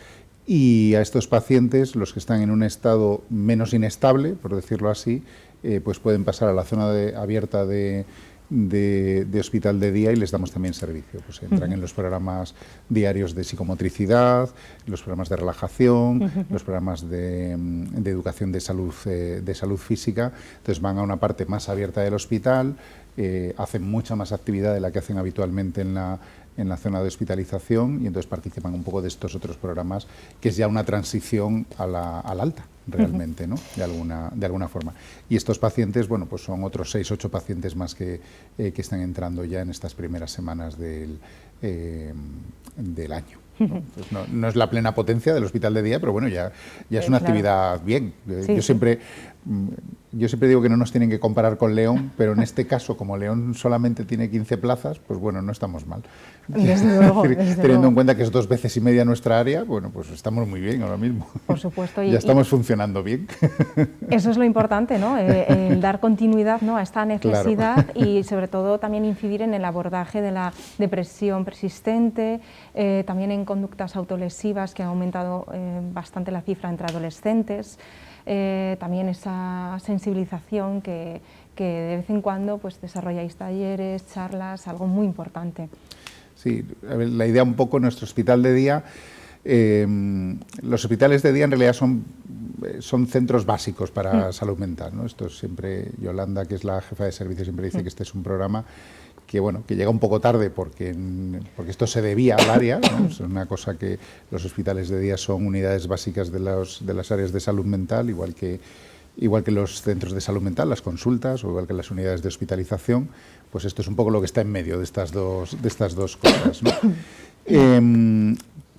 Y a estos pacientes, los que están en un estado menos inestable, por decirlo así, pues pueden pasar a la zona abierta de de hospital de día y les damos también servicio. Pues entran en los programas diarios de psicomotricidad, los programas de relajación, los programas de educación de salud física. Entonces van a una parte más abierta del hospital, hacen mucha más actividad de la que hacen habitualmente en la zona de hospitalización y entonces participan un poco de estos otros programas, que es ya una transición al alta, realmente, ¿no? De alguna forma. Y estos pacientes, bueno, pues son otros 6 o 8 pacientes más que están entrando ya en estas primeras semanas del año. ¿No? Pues no es la plena potencia del hospital de día, pero bueno, ya es una actividad bien. Yo siempre digo que no nos tienen que comparar con León, pero en este caso, como León solamente tiene 15 plazas, pues bueno, no estamos mal. Desde luego, Teniendo en cuenta que es 2 veces y media nuestra área, bueno, pues estamos muy bien ahora mismo. Por supuesto. Ya estamos funcionando bien. Eso es lo importante, ¿no? El dar continuidad, ¿no?, a esta necesidad, claro. Y sobre todo también incidir en el abordaje de la depresión persistente, también en conductas autolesivas, que ha aumentado bastante la cifra entre adolescentes, también esa sensibilización que de vez en cuando pues desarrolláis talleres, charlas, algo muy importante. Sí, a ver, la idea un poco, nuestro hospital de día, los hospitales de día en realidad son centros básicos para salud mental, ¿no? Esto siempre, Yolanda, que es la jefa de servicio, siempre dice que este es un programa que, bueno, que llega un poco tarde porque esto se debía al área, ¿no? Es una cosa que los hospitales de día son unidades básicas de las áreas de salud mental, igual que los centros de salud mental, las consultas, o igual que las unidades de hospitalización. Pues esto es un poco lo que está en medio de estas dos cosas, ¿no?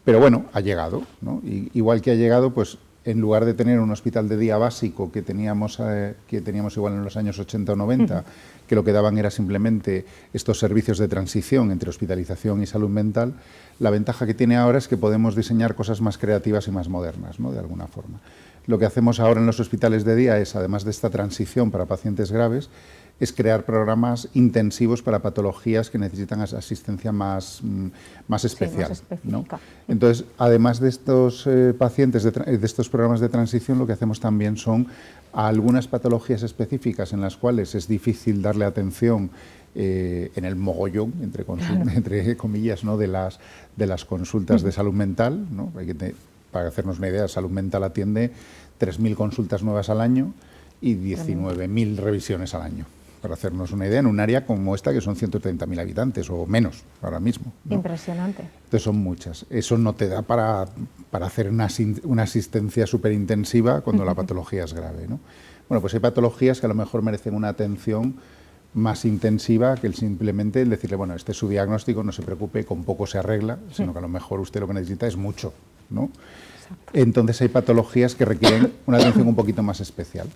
Pero bueno, ha llegado, ¿no? Igual que ha llegado, pues en lugar de tener un hospital de día básico que teníamos igual en los años 80 o 90, que lo que daban era simplemente estos servicios de transición entre hospitalización y salud mental, la ventaja que tiene ahora es que podemos diseñar cosas más creativas y más modernas, ¿no? De alguna forma. Lo que hacemos ahora en los hospitales de día es, además de esta transición para pacientes graves, es crear programas intensivos para patologías que necesitan asistencia más especial, más ¿no? Entonces, además de estos pacientes, de estos programas de transición, lo que hacemos también son algunas patologías específicas en las cuales es difícil darle atención en el mogollón, entre comillas, ¿no?, de las consultas de salud mental, ¿no? Para hacernos una idea, salud mental atiende 3.000 consultas nuevas al año y 19.000 revisiones al año. Para hacernos una idea, en un área como esta, que son 130.000 habitantes o menos ahora mismo, ¿no? Impresionante. Entonces son muchas. Eso no te da para hacer una asistencia súper intensiva cuando la patología es grave, ¿no? Bueno, pues hay patologías que a lo mejor merecen una atención más intensiva que simplemente el decirle, bueno, este es su diagnóstico, no se preocupe, con poco se arregla, sino que a lo mejor usted lo que necesita es mucho, ¿no? Exacto. Entonces hay patologías que requieren una atención un poquito más especial.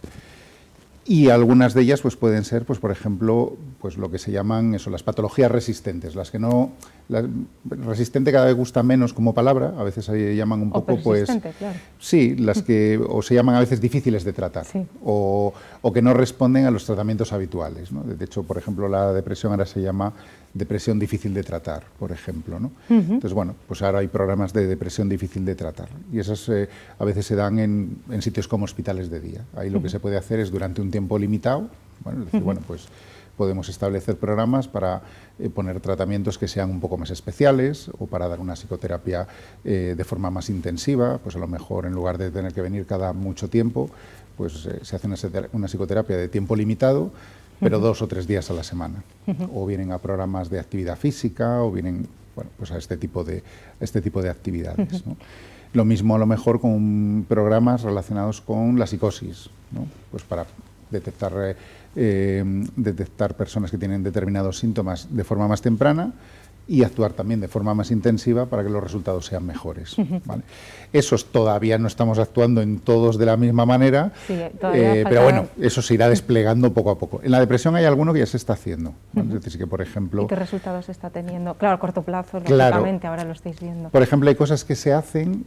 Y algunas de ellas pues pueden ser, pues por ejemplo, pues lo que se llaman las patologías resistentes, las que no... resistente cada vez gusta menos como palabra, a veces se llaman un poco, pues... Claro. Sí, las que o se llaman a veces difíciles de tratar, sí. o que no responden a los tratamientos habituales, ¿no? De hecho, por ejemplo, la depresión ahora se llama depresión difícil de tratar, por ejemplo, ¿no? Entonces, bueno, pues ahora hay programas de depresión difícil de tratar y esas a veces se dan en sitios como hospitales de día. Ahí lo que se puede hacer es durante un tiempo limitado, bueno, es decir, bueno, pues podemos establecer programas para poner tratamientos que sean un poco más especiales o para dar una psicoterapia de forma más intensiva, pues a lo mejor en lugar de tener que venir cada mucho tiempo, pues se hace una psicoterapia de tiempo limitado, pero 2 o 3 días a la semana. O vienen a programas de actividad física o vienen, bueno, pues a este tipo de actividades, ¿no? Lo mismo a lo mejor con programas relacionados con la psicosis, ¿no? Pues para detectar personas que tienen determinados síntomas de forma más temprana y actuar también de forma más intensiva para que los resultados sean mejores, ¿vale? Esos todavía no estamos actuando en todos de la misma manera, sí, pero bueno, eso se irá desplegando poco a poco. En la depresión hay alguno que ya se está haciendo, ¿vale? Es decir, que por ejemplo... ¿Y qué resultados está teniendo? Claro, a corto plazo, lógicamente, ahora lo estáis viendo. Por ejemplo, hay cosas que se hacen,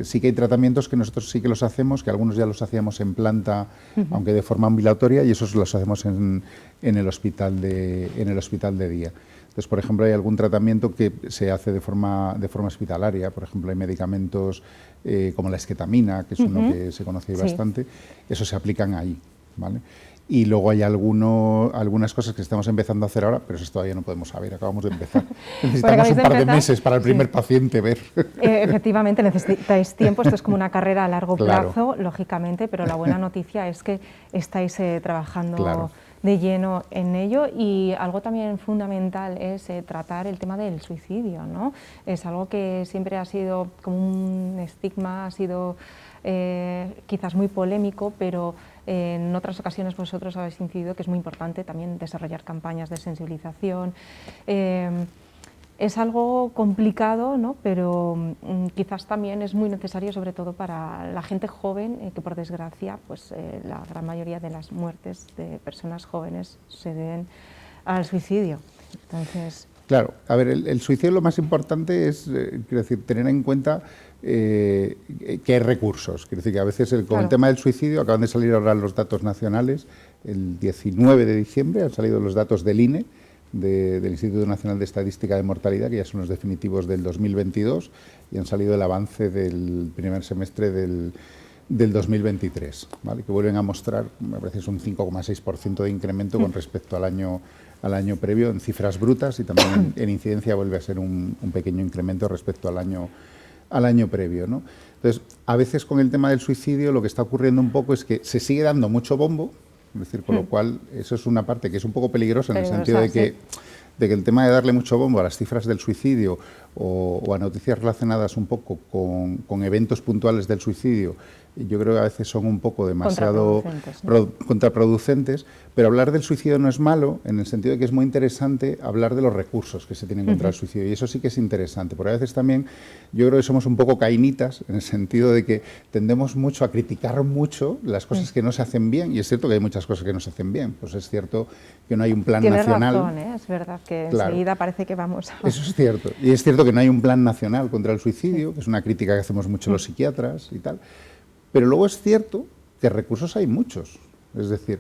sí que hay tratamientos que nosotros sí que los hacemos, que algunos ya los hacíamos en planta, aunque de forma ambulatoria, y esos los hacemos en el hospital de día. Entonces, por ejemplo, hay algún tratamiento que se hace de forma hospitalaria. Por ejemplo, hay medicamentos como la esketamina, que es uno que se conoce bastante. Esos se aplican ahí, ¿vale? Y luego hay algunas cosas que estamos empezando a hacer ahora, pero eso todavía no podemos saber, acabamos de empezar. Necesitamos un par de meses para el primer paciente ver. Efectivamente, necesitáis tiempo, esto es como una carrera a largo Claro. plazo, lógicamente, pero la buena noticia es que estáis trabajando Claro. de lleno en ello, y algo también fundamental es tratar el tema del suicidio, ¿no? Es algo que siempre ha sido como un estigma, ha sido quizás muy polémico, pero en otras ocasiones vosotros habéis incidido que es muy importante también desarrollar campañas de sensibilización. Es algo complicado, ¿no? Pero quizás también es muy necesario, sobre todo para la gente joven, que por desgracia pues, la gran mayoría de las muertes de personas jóvenes se deben al suicidio. Entonces, Claro, a ver, el suicidio lo más importante es, quiero decir, tener en cuenta que hay recursos. Quiero decir que a veces con Claro. el tema del suicidio acaban de salir ahora los datos nacionales. El 19 de diciembre han salido los datos del INE, del Instituto Nacional de Estadística de Mortalidad, que ya son los definitivos del 2022, y han salido el avance del primer semestre del 2023, ¿vale? Que vuelven a mostrar, me parece, es un 5,6% de incremento con respecto al año previo en cifras brutas, y también en incidencia vuelve a ser un pequeño incremento respecto al año previo, ¿no? Entonces, a veces con el tema del suicidio lo que está ocurriendo un poco es que se sigue dando mucho bombo, es decir, con lo cual eso es una parte que es un poco peligrosa en el sentido de que el tema de darle mucho bombo a las cifras del suicidio o a noticias relacionadas un poco con eventos puntuales del suicidio, yo creo que a veces son un poco demasiado contraproducentes, pero hablar del suicidio no es malo, en el sentido de que es muy interesante hablar de los recursos que se tienen contra el suicidio, y eso sí que es interesante, porque a veces también yo creo que somos un poco cainitas, en el sentido de que tendemos mucho a criticar mucho las cosas que no se hacen bien, y es cierto que hay muchas cosas que no se hacen bien, pues es cierto que no hay un plan nacional. Tienes razón, es verdad que Claro. enseguida parece que vamos a... Eso es cierto, y es cierto que no hay un plan nacional contra el suicidio, que es una crítica que hacemos mucho los psiquiatras y tal, pero luego es cierto que recursos hay muchos, es decir,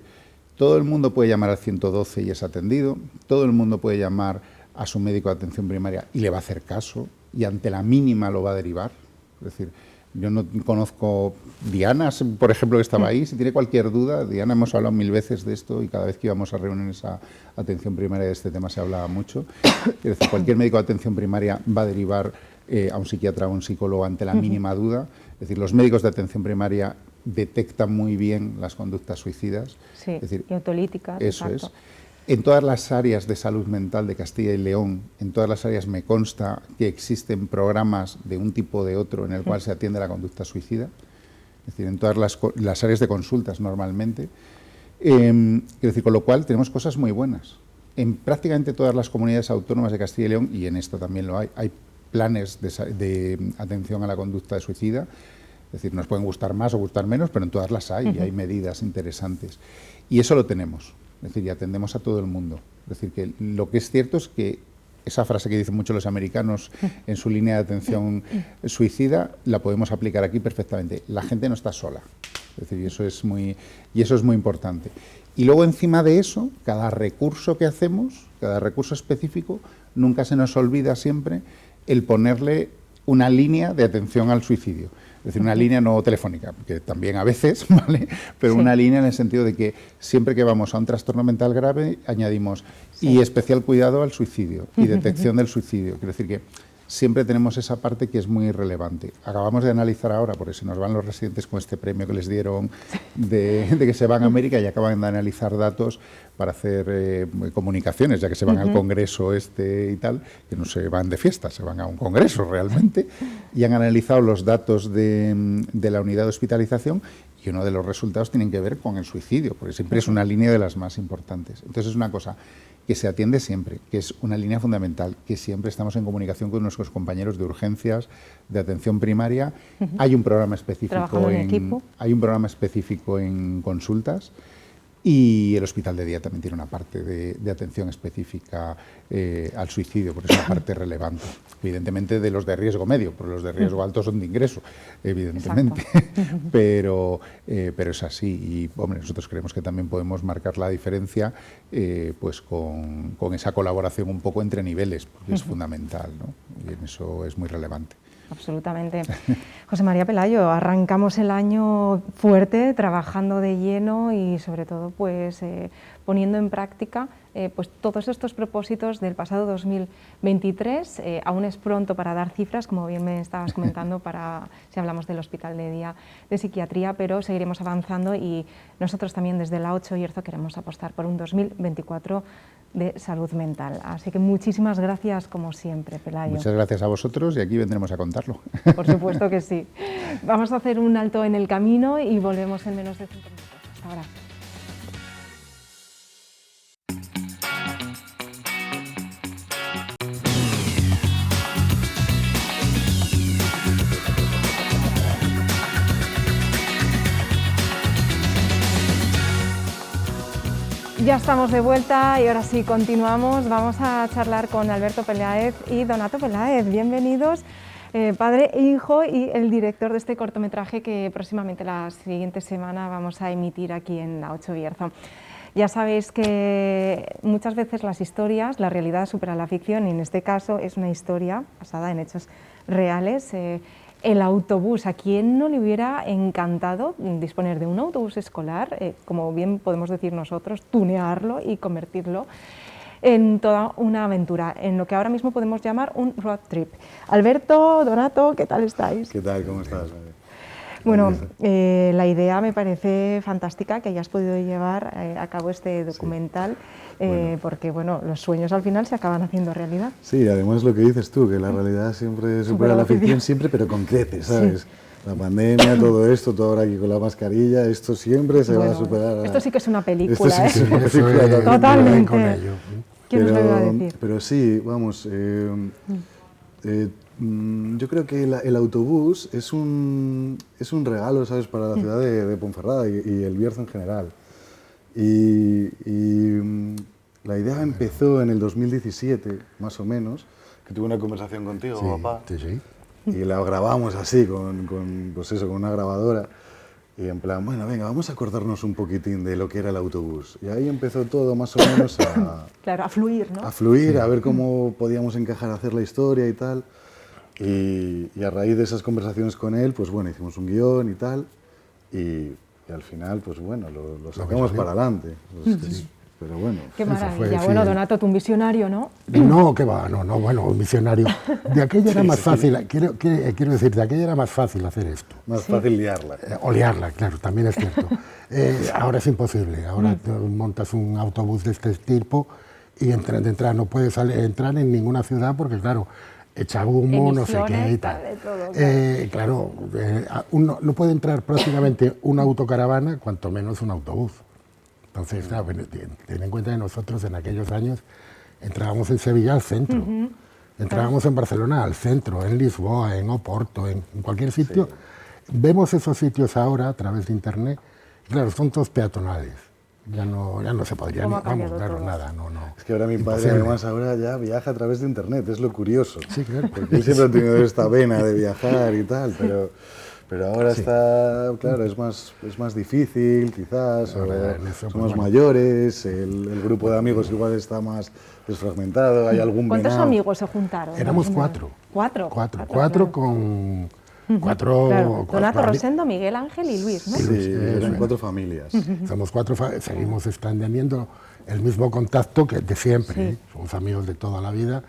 todo el mundo puede llamar al 112 y es atendido, todo el mundo puede llamar a su médico de atención primaria y le va a hacer caso, y ante la mínima lo va a derivar. Es decir, yo no conozco Diana, por ejemplo, que estaba ahí, si tiene cualquier duda, Diana, hemos hablado 1000 veces de esto, y cada vez que íbamos a reuniones a atención primaria de este tema se hablaba mucho. Es decir, cualquier médico de atención primaria va a derivar a un psiquiatra o a un psicólogo ante la mínima duda. Es decir, los médicos de atención primaria detectan muy bien las conductas suicidas. Sí, es decir, y autolíticas. Eso exacto. es. En todas las áreas de salud mental de Castilla y León, en todas las áreas me consta que existen programas de un tipo o de otro en el cual se atiende la conducta suicida. Es decir, en todas las áreas de consultas normalmente. Quiero decir, con lo cual tenemos cosas muy buenas. En prácticamente todas las comunidades autónomas de Castilla y León, y en esta también lo hay planes de atención a la conducta suicida. Es decir, nos pueden gustar más o gustar menos, pero en todas las hay, y hay medidas interesantes. Y eso lo tenemos, es decir, y atendemos a todo el mundo. Es decir, que lo que es cierto es que esa frase que dicen mucho los americanos en su línea de atención suicida, la podemos aplicar aquí perfectamente. La gente no está sola. Es decir, y eso es muy importante. Y luego, encima de eso, cada recurso que hacemos, cada recurso específico, nunca se nos olvida siempre el ponerle una línea de atención al suicidio. Es decir, una línea no telefónica, que también a veces, ¿vale? Pero una línea en el sentido de que siempre que vamos a un trastorno mental grave, añadimos y especial cuidado al suicidio y detección del suicidio. Quiero decir que siempre tenemos esa parte que es muy relevante. Acabamos de analizar ahora, porque se nos van los residentes con este premio que les dieron de que se van a América, y acaban de analizar datos para hacer comunicaciones, ya que se van al congreso y tal, que no se van de fiesta, se van a un congreso realmente, y han analizado los datos de la unidad de hospitalización, y uno de los resultados tienen que ver con el suicidio, porque siempre es una línea de las más importantes. Entonces es una cosa que se atiende siempre, que es una línea fundamental, que siempre estamos en comunicación con nuestros compañeros de urgencias, de atención primaria. Hay un programa específico hay un programa específico en consultas, y el hospital de día también tiene una parte de atención específica al suicidio, porque es una parte relevante. Evidentemente de los de riesgo medio, porque los de riesgo alto son de ingreso, evidentemente. Pero es así, y hombre, nosotros creemos que también podemos marcar la diferencia pues con esa colaboración un poco entre niveles, porque es fundamental, ¿no? Y en eso es muy relevante. Absolutamente. José María Pelayo, arrancamos el año fuerte, trabajando de lleno y sobre todo pues poniendo en práctica pues todos estos propósitos del pasado 2023. Aún es pronto para dar cifras, como bien me estabas comentando, si hablamos del Hospital de Día de Psiquiatría, pero seguiremos avanzando y nosotros también desde la 8 Bierzo queremos apostar por un 2024 de salud mental. Así que muchísimas gracias como siempre, Pelayo. Muchas gracias a vosotros y aquí vendremos a contarlo. Por supuesto que sí. Vamos a hacer un alto en el camino y volvemos en menos de 5 minutos. Hasta ahora. Ya estamos de vuelta y ahora sí continuamos. Vamos a charlar con Alberto Peláez y Donato Peláez. Bienvenidos, padre e hijo y el director de este cortometraje que próximamente la siguiente semana vamos a emitir aquí en la 8 Bierzo. Ya sabéis que muchas veces las historias, la realidad supera la ficción y en este caso es una historia basada en hechos reales. El autobús, ¿a quién no le hubiera encantado disponer de un autobús escolar, como bien podemos decir nosotros, tunearlo y convertirlo en toda una aventura, en lo que ahora mismo podemos llamar un road trip? Alberto, Donato, ¿qué tal estáis? ¿Qué tal? ¿Cómo estás? Bueno, la idea me parece fantástica que hayas podido llevar a cabo este documental, porque bueno, los sueños al final se acaban haciendo realidad. Sí, además lo que dices tú, que la realidad siempre supera la ficción, siempre, pero con creces, ¿sabes? Sí. La pandemia, todo esto, todo ahora aquí con la mascarilla, esto siempre se va a superar. Esto sí que es una película, esto sí que es una película totalmente. ¿Quién nos lo iba a decir? Pero sí, vamos, yo creo que el autobús es un regalo, ¿sabes?, para la ciudad de Ponferrada y el Bierzo en general. Y la idea empezó en el 2017, más o menos, que tuve una conversación contigo, papá. Sí. Y la grabamos así, pues eso, con una grabadora. Y en plan, bueno, venga, vamos a acordarnos un poquitín de lo que era el autobús. Y ahí empezó todo más o menos claro, a fluir, ¿no? A fluir, a ver cómo podíamos encajar, hacer la historia y tal. Y a raíz de esas conversaciones con él, pues bueno, hicimos un guión y tal. Y al final, pues bueno, lo sacamos para adelante. Pues, pero bueno. Qué maravilla. Bueno, Donato, tú un visionario, ¿no? No, que va, no, bueno, un visionario. De aquella era más fácil, quiero decir, de aquella era más fácil hacer esto. Más fácil liarla. O liarla, claro, también es cierto. Ahora es imposible, ahora montas un autobús de este tipo y de entrada no puedes entrar en ninguna ciudad porque, claro, echa humo, no sé qué y tal. Claro, no puede entrar prácticamente una autocaravana, cuanto menos un autobús. Entonces, claro, ten en cuenta que nosotros en aquellos años entrábamos en Sevilla al centro, entrábamos en Barcelona al centro, en Lisboa, en Oporto, en cualquier sitio. Sí. Vemos esos sitios ahora a través de internet, claro, son todos peatonales. Ya no se podría ni, vamos, claro, nada, no. Es que ahora mi padre además ahora ya viaja a través de internet, es lo curioso. Sí, claro. Porque él siempre ha tenido esta vena de viajar y tal, pero ahora está, claro, es más difícil quizás, somos mayores, el grupo de amigos igual está más desfragmentado, hay algún ¿Cuántos amigos se juntaron? Éramos 4. ¿Cuatro con... Claro. Donato, Rosendo, Miguel Ángel y Luis, ¿no? Sí, eran 4 familias. Somos 4, seguimos teniendo el mismo contacto que de siempre, somos amigos de toda la vida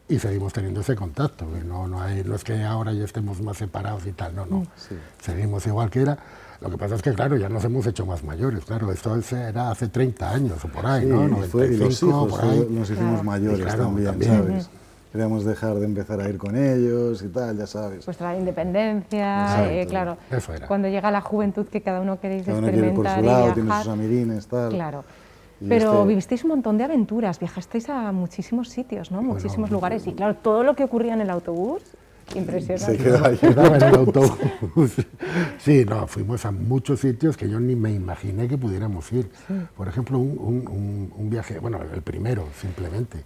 y seguimos teniendo ese contacto, no es que ahora ya estemos más separados y tal, no, seguimos igual que era. Lo que pasa es que, claro, ya nos hemos hecho más mayores, claro, esto era hace 30 años o por ahí, ¿no? 95, y los hijos, por ahí. Nos hicimos mayores también, ¿sabes? Queríamos dejar de empezar a ir con ellos y tal, ya sabes. Pues la independencia, claro. Eso era. Cuando llega la juventud que cada uno queréis experimentar quiere por su lado, tiene sus amirines, tal. Claro. Pero vivisteis un montón de aventuras, viajasteis a muchísimos sitios, ¿no? Muchísimos lugares. Y claro, todo lo que ocurría en el autobús, impresionante. Se quedaba en el autobús. Sí, fuimos a muchos sitios que yo ni me imaginé que pudiéramos ir. Sí. Por ejemplo, un viaje, bueno, el primero, simplemente.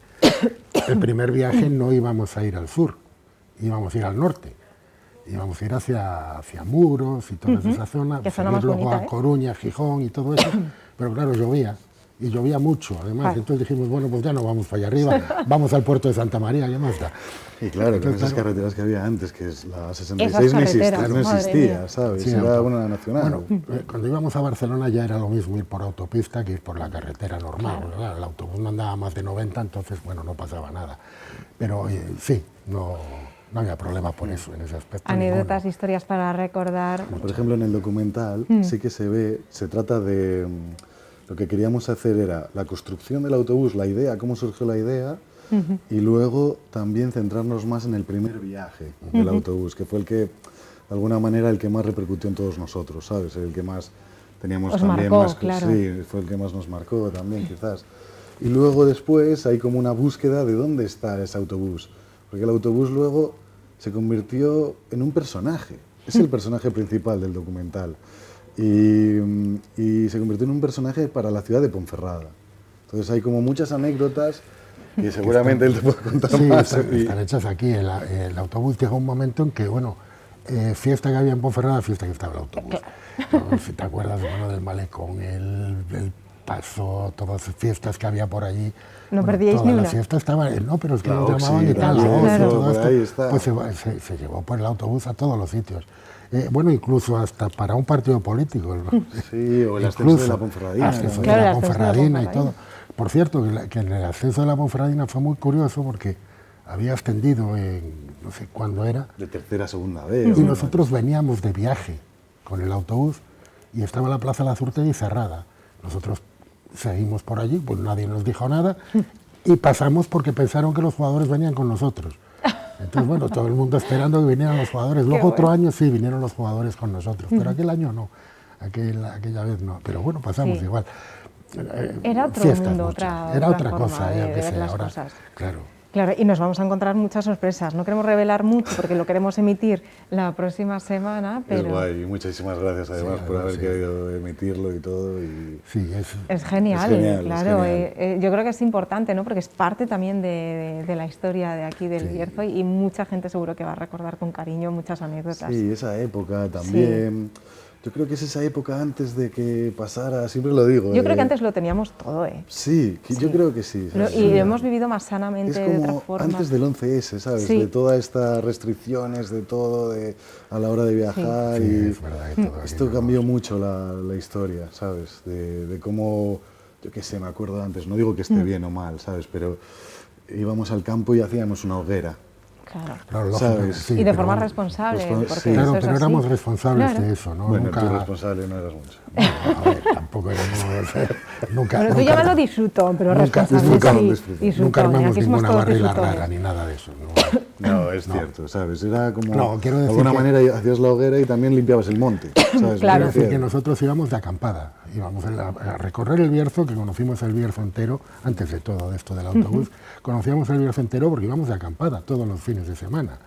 El primer viaje no íbamos a ir al sur, íbamos a ir al norte. Íbamos a ir hacia Muros y toda esa zona, que zona más luego bonita, a Coruña, Gijón y todo eso. Pero claro, llovía y llovía mucho, además. Entonces dijimos, bueno, pues ya no vamos para allá arriba, vamos al puerto de Santa María, ¿qué más da? Y claro, con esas carreteras que había antes, que es la 66 no existía, ¿sabes? Sí, era una nacional. Bueno, cuando íbamos a Barcelona ya era lo mismo ir por autopista que ir por la carretera normal. Claro, el autobús no andaba más de 90, entonces, bueno, no pasaba nada. Pero sí, no había problema por eso, en ese aspecto. Anécdotas, historias para recordar. Por ejemplo, en el documental sí que se trata de... Lo que queríamos hacer era la construcción del autobús, la idea, cómo surgió la idea, y luego también centrarnos más en el primer viaje del autobús, que fue el que, de alguna manera, el que más repercutió en todos nosotros, ¿sabes? El que más teníamos también marcó, más... claro. Sí, fue el que más nos marcó también, quizás. Y luego después hay como una búsqueda de dónde está ese autobús, porque el autobús luego se convirtió en un personaje, es el personaje principal del documental, y se convirtió en un personaje para la ciudad de Ponferrada. Entonces hay como muchas anécdotas que seguramente él te puede contar más. Están hechas aquí. El autobús llegó un momento en que, bueno, fiesta que había en Ponferrada, fiesta que estaba el autobús. ¿No? Si te acuerdas, bueno, del malecón, el paso, todas las fiestas que había por allí. No perdíais ni una. Las fiestas estaban, no, pero es que La nos llamaban y tal, todo esto, pues se llevó por el autobús a todos los sitios. Bueno, incluso hasta para un partido político. Sí, o el ascenso de la Ponferradina. De la Ponferradina y todo. Por cierto, que en el ascenso de la Ponferradina fue muy curioso porque había ascendido en, no sé cuándo era. De tercera, segunda vez. Y nosotros veníamos de viaje con el autobús y estaba la Plaza Lazurtegui cerrada. Nosotros seguimos por allí, pues nadie nos dijo nada y pasamos porque pensaron que los jugadores venían con nosotros. Entonces, bueno, todo el mundo esperando que vinieran los jugadores. Luego otro año sí vinieron los jugadores con nosotros, pero aquel año no, aquella vez no. Pero bueno, pasamos igual. Era otro mundo, era otra cosa, de que ver sé, las ahora, cosas. Claro, y nos vamos a encontrar muchas sorpresas. No queremos revelar mucho porque lo queremos emitir la próxima semana, pero... Es guay, muchísimas gracias además por haber querido emitirlo y todo. Sí, es genial, claro. Yo creo que es importante, ¿no? Porque es parte también de la historia de aquí del Bierzo y mucha gente seguro que va a recordar con cariño muchas anécdotas. Sí, esa época también... Sí. Yo creo que es esa época antes de que pasara, siempre lo digo. Yo creo que antes lo teníamos todo, Sí, yo creo que sí. Y lo hemos vivido más sanamente, es como de otra forma. Antes del 11S, ¿sabes? De todas estas restricciones, de todo, a la hora de viajar. Y es verdad que todo esto cambió mucho la historia, ¿sabes? De cómo, yo qué sé, me acuerdo antes, no digo que esté bien o mal, ¿sabes? Pero íbamos al campo y hacíamos una hoguera. Claro, ¿sabes? Sí, y de forma responsable. Porque claro, pero éramos responsables de eso, ¿no? Bueno, tú responsable no eras mucho. No, a ver, tampoco éramos... Bueno, tú llámalo disfruto, pero responsable nunca armamos ninguna barrila rara ni nada de eso. No, es cierto, ¿sabes? Era como... de alguna manera hacías la hoguera y también limpiabas el monte, ¿sabes? Claro. Es decir, que nosotros íbamos de acampada. Íbamos a recorrer el Bierzo, que conocimos el Bierzo entero, antes de todo esto del autobús, conocíamos el Bierzo entero porque íbamos de acampada todos los fines de semana.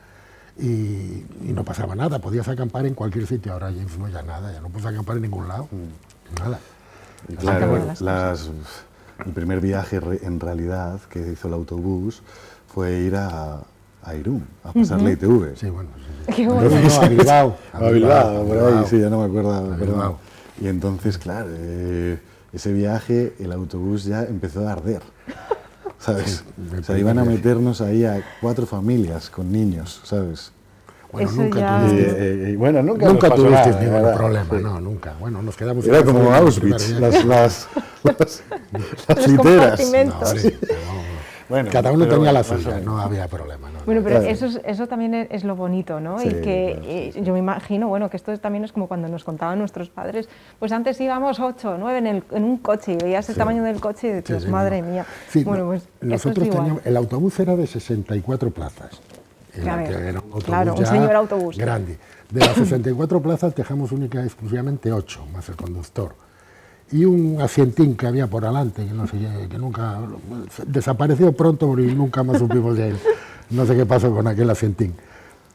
Y no pasaba nada, podías acampar en cualquier sitio. Ahora ya nada, ya no puedes acampar en ningún lado, nada. Y claro, el primer viaje en realidad que hizo el autobús fue ir a Irún, a pasar la ITV. Sí, bueno. Qué bueno. A Bilbao. A Bilbao, por ahí, sí, ya no me acuerdo. Y entonces, claro, ese viaje, el autobús ya empezó a arder, ¿sabes? O sea, iban a meternos ahí a 4 familias con niños, ¿sabes? Bueno, eso nunca ya... tuviste, nunca tuviste ningún problema, no, nunca. Bueno, nos quedamos... Era como Auschwitz, las literas. Bueno, cada uno tenía la suya, no había problema. Bueno, pero eso también es lo bonito, ¿no? Sí, y que yo me imagino, bueno, que esto también es como cuando nos contaban nuestros padres, pues antes íbamos 8, 9 en un coche y veías el tamaño del coche y decías, madre mía. Sí, bueno, pues nosotros teníamos, el autobús era de 64 plazas. Era un señor autobús. Grande. De las 64 plazas dejamos única y exclusivamente 8, más el conductor. Y un asientín que había por delante, que no sé, que nunca desapareció pronto y nunca más supimos de él. No sé qué pasó con aquel asientín.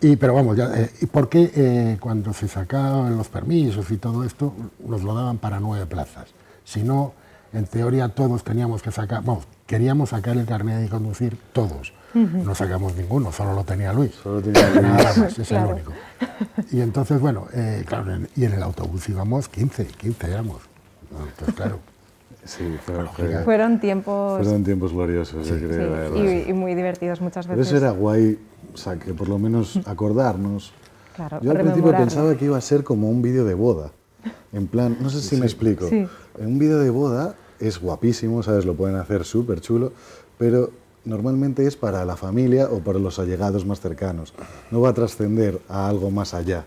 Pero vamos, ¿y por qué cuando se sacaban los permisos y todo esto nos lo daban para 9 plazas? Si no, en teoría todos teníamos que sacar, queríamos sacar el carnet de conducir todos. No sacamos ninguno, solo lo tenía Luis. Nada más, es el único. Y entonces, bueno, claro, y en el autobús íbamos 15 éramos. Entonces, claro. Sí, fueron tiempos gloriosos, yo creo. sí, la verdad. y muy divertidos muchas Pero veces. eso era guay, o sea, que por lo menos acordarnos. Claro, Yo al principio rememorarlo. pensaba que iba a ser como un vídeo de boda. En plan, no sé si me explico. Sí. En un vídeo de boda es guapísimo, ¿sabes? Lo pueden hacer súper chulo, pero normalmente es para la familia o para los allegados más cercanos. No va a trascender a algo más allá,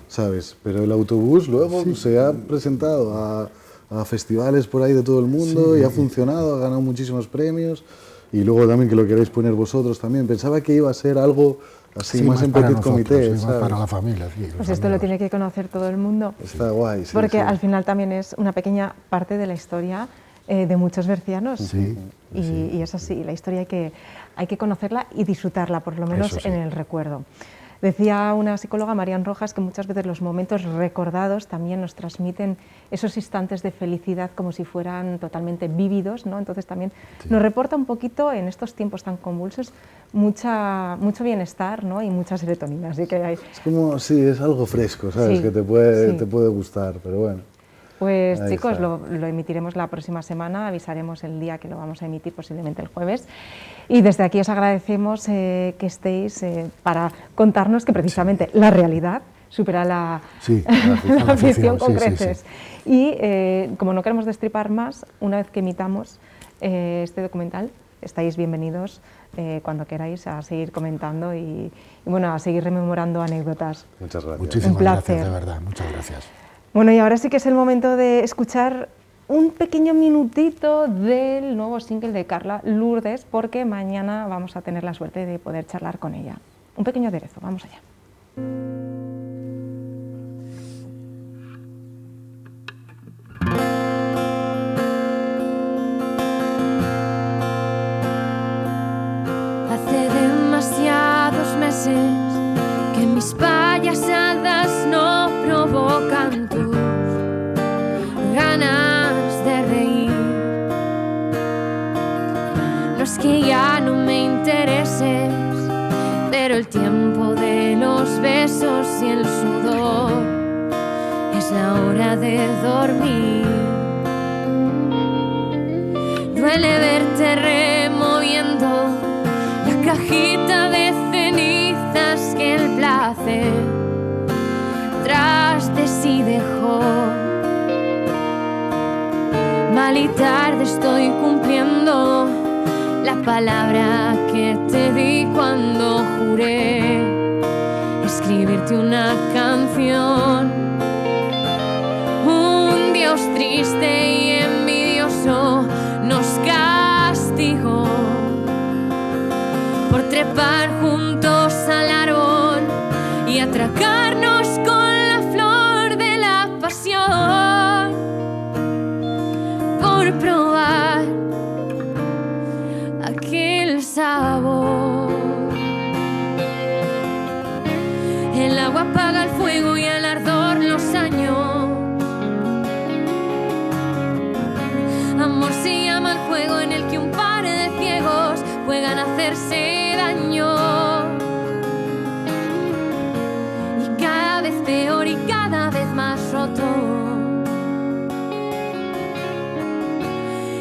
¿sabes? Pero el autobús luego se ha presentado a festivales por ahí de todo el mundo y ha funcionado, ha ganado muchísimos premios. Y luego también que lo queréis poner vosotros también. Pensaba que iba a ser algo así más en para petit nosotros, comité, más ¿sabes? para la familia. Sí, Pues esto lo tiene que conocer todo el mundo. Está guay, sí. Porque sí. al final también es una pequeña parte de la historia de muchos bercianos. Sí, Y es así, la historia hay que conocerla y disfrutarla, por lo menos Eso sí. en el recuerdo. Decía una psicóloga, Marian Rojas, que muchas veces los momentos recordados también nos transmiten esos instantes de felicidad como si fueran totalmente vívidos, ¿no? Entonces también nos reporta un poquito en estos tiempos tan convulsos mucho bienestar, ¿no? Y mucha serotonina. Así que hay... Es como, sí, es algo fresco, ¿sabes? Sí, que te puede gustar, pero bueno. Pues Ahí chicos, está. lo emitiremos la próxima semana, avisaremos el día que lo vamos a emitir, posiblemente el jueves. Y desde aquí os agradecemos que estéis para contarnos que precisamente la realidad supera la, Sí, la ficción con sí, sí, creces. Y como no queremos destripar más, una vez que emitamos este documental, estáis bienvenidos cuando queráis a seguir comentando y bueno, a seguir rememorando anécdotas. Muchas gracias. Muchísimas Un placer. gracias, de verdad, muchas gracias. Bueno, y ahora sí que es el momento de escuchar un pequeño minutito del nuevo single de Carla Lourdes, porque mañana vamos a tener la suerte de poder charlar con ella. Un pequeño aderezo, vamos allá. Hace demasiados meses que mis payasadas no provocan tus ganas de reír. No es que ya no me intereses, pero el tiempo de los besos y el sudor es la hora de dormir. Duele verte removiendo la cajita de cenizas que el placer tras de sí dejó. Mal y tarde estoy cumpliendo la palabra que te di cuando juré escribirte una canción. Un Dios triste y envidioso nos castigó por trepar juntos al árbol y atracarnos con la flor de la pasión, por probar aquel sabor. El agua apaga el fuego y el ardor los años. Amor se llama el juego en el que un par de ciegos juegan a hacerse daño. Y cada vez peor y cada vez más roto.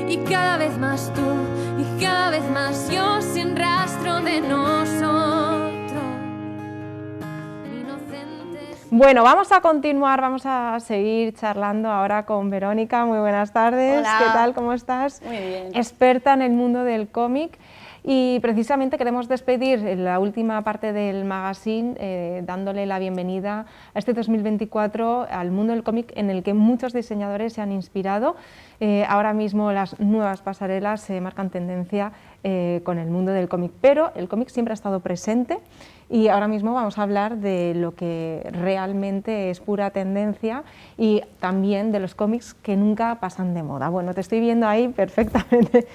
Y cada vez más tú y cada vez más yo sin rastro de nosotros. Inocentes. Bueno, vamos a continuar, vamos a seguir charlando ahora con Verónica. Muy buenas tardes. Hola. ¿Qué tal? ¿Cómo estás? Muy bien. Experta en el mundo del cómic. Y precisamente queremos despedir la última parte del magazine dándole la bienvenida a este 2024 al mundo del cómic en el que muchos diseñadores se han inspirado. Ahora mismo las nuevas pasarelas se marcan tendencia con el mundo del cómic, pero el cómic siempre ha estado presente y ahora mismo vamos a hablar de lo que realmente es pura tendencia y también de los cómics que nunca pasan de moda. Bueno, te estoy viendo ahí perfectamente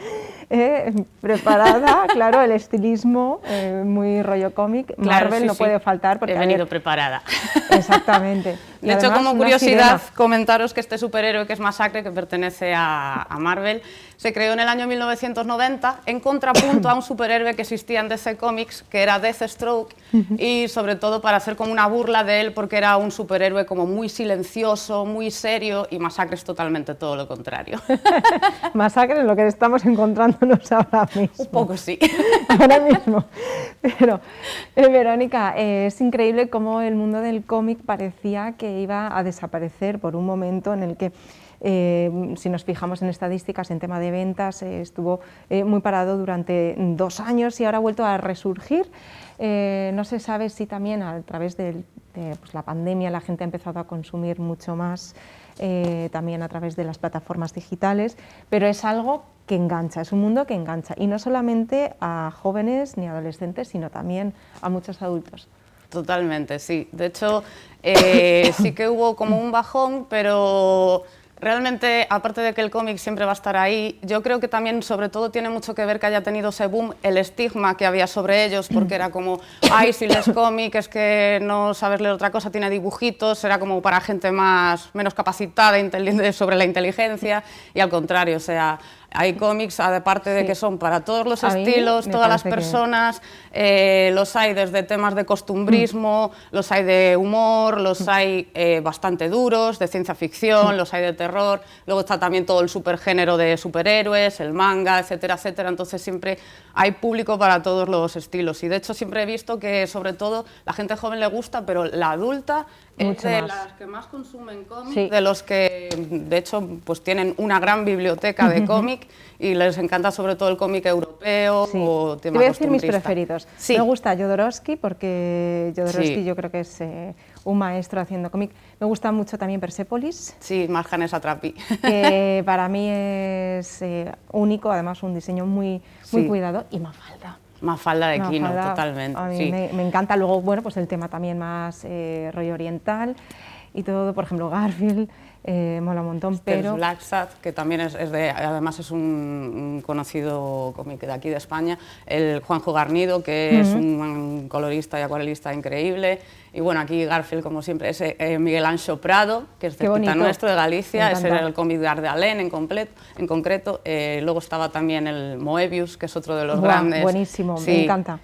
preparada, claro, el estilismo, muy rollo cómic. Claro, Marvel no puede faltar porque... He venido preparada. Exactamente. De hecho, como curiosidad, comentaros que este superhéroe que es Masacre, que pertenece a Marvel, se creó en el año 1990 en contrapunto a un superhéroe que existía en DC Comics, que era Deathstroke, y sobre todo para hacer como una burla de él, porque era un superhéroe como muy silencioso, muy serio, y Masacre es totalmente todo lo contrario. Masacre es lo que estamos encontrándonos ahora mismo. Un poco sí. Ahora mismo. Pero, Verónica, es increíble cómo el mundo del cómic parecía que iba a desaparecer por un momento en el que, si nos fijamos en estadísticas, en tema de ventas, estuvo muy parado durante 2 años y ahora ha vuelto a resurgir. No se sabe si también a través de pues, la pandemia la gente ha empezado a consumir mucho más, también a través de las plataformas digitales, pero es algo que engancha, es un mundo que engancha, y no solamente a jóvenes ni adolescentes, sino también a muchos adultos. Totalmente, sí. De hecho, sí que hubo como un bajón, pero realmente, aparte de que el cómic siempre va a estar ahí, yo creo que también, sobre todo, tiene mucho que ver que haya tenido ese boom, el estigma que había sobre ellos, porque era como, ay, si lees cómic es que no sabes leer otra cosa, tiene dibujitos, era como para gente menos capacitada sobre la inteligencia, y al contrario, o sea, hay cómics, aparte de que son para todos los estilos, todas las personas, los hay desde temas de costumbrismo, los hay de humor, los hay bastante duros, de ciencia ficción, los hay de terror, luego está también todo el supergénero de superhéroes, el manga, etcétera, etcétera, entonces siempre hay público para todos los estilos, y de hecho siempre he visto que sobre todo la gente joven le gusta, pero la adulta es de las que más consumen cómic, de los que de hecho pues tienen una gran biblioteca de cómic y les encanta sobre todo el cómic europeo o tema costumbrista. Te voy a decir mis preferidos. Sí. Me gusta Jodorowsky porque Jodorowsky yo creo que es un maestro haciendo cómic. Me gusta mucho también Persepolis. Sí, Marjane Satrapi. Que para mí es único, además un diseño muy cuidado, y Mafalda. Mafalda de Kino, totalmente. A mí me encanta. Luego, bueno, pues el tema también más rollo oriental y todo, por ejemplo, Garfield, mola un montón, pero... Black Sad, que también además es un conocido cómic de aquí de España, el Juanjo Garnido, que es un colorista y acuarelista increíble, y bueno, aquí Garfield, como siempre, es Miguel Anxo Prado, que es cerquita nuestro, de Galicia, ese era el cómic de Ardalén en concreto, luego estaba también el Moebius, que es otro de los grandes. Buenísimo, me encanta.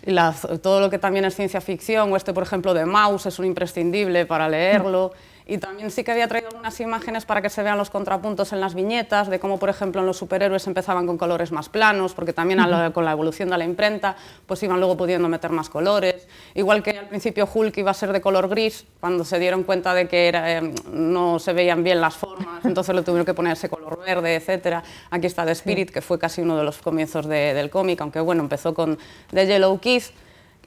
Y todo lo que también es ciencia ficción, o por ejemplo de Maus, es un imprescindible para leerlo. Y también sí que había traído algunas imágenes para que se vean los contrapuntos en las viñetas, de cómo, por ejemplo, en los superhéroes empezaban con colores más planos, porque también con la evolución de la imprenta, pues iban luego pudiendo meter más colores. Igual que al principio Hulk iba a ser de color gris, cuando se dieron cuenta de que no se veían bien las formas, entonces le tuvieron que poner ese color verde, etcétera. Aquí está The Spirit, que fue casi uno de los comienzos del cómic, aunque bueno, empezó con The Yellow Kid.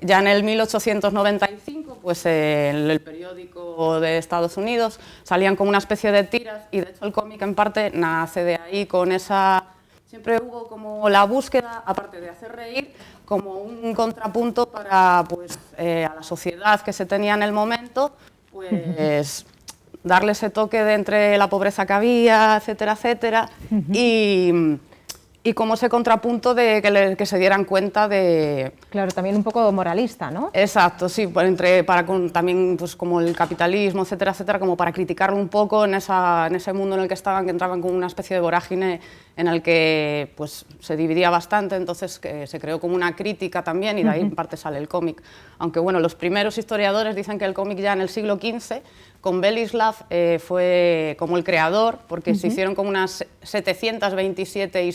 Ya en el 1895, pues en el periódico de Estados Unidos salían como una especie de tiras, y de hecho el cómic en parte nace de ahí, con esa... Siempre hubo como la búsqueda, aparte de hacer reír, como un contrapunto para pues, a la sociedad que se tenía en el momento, pues darle ese toque de entre la pobreza que había, etcétera, etcétera, y como ese contrapunto de que se dieran cuenta de... Claro, también un poco moralista, ¿no? Exacto, sí, también pues, como el capitalismo, etcétera, etcétera, como para criticarlo un poco en ese mundo en el que estaban, que entraban como una especie de vorágine en el que pues, se dividía bastante, entonces que se creó como una crítica también, y de ahí en parte sale el cómic. Aunque bueno, los primeros historiadores dicen que el cómic ya en el siglo XV, con Belislav, fue como el creador, porque se hicieron como unas 727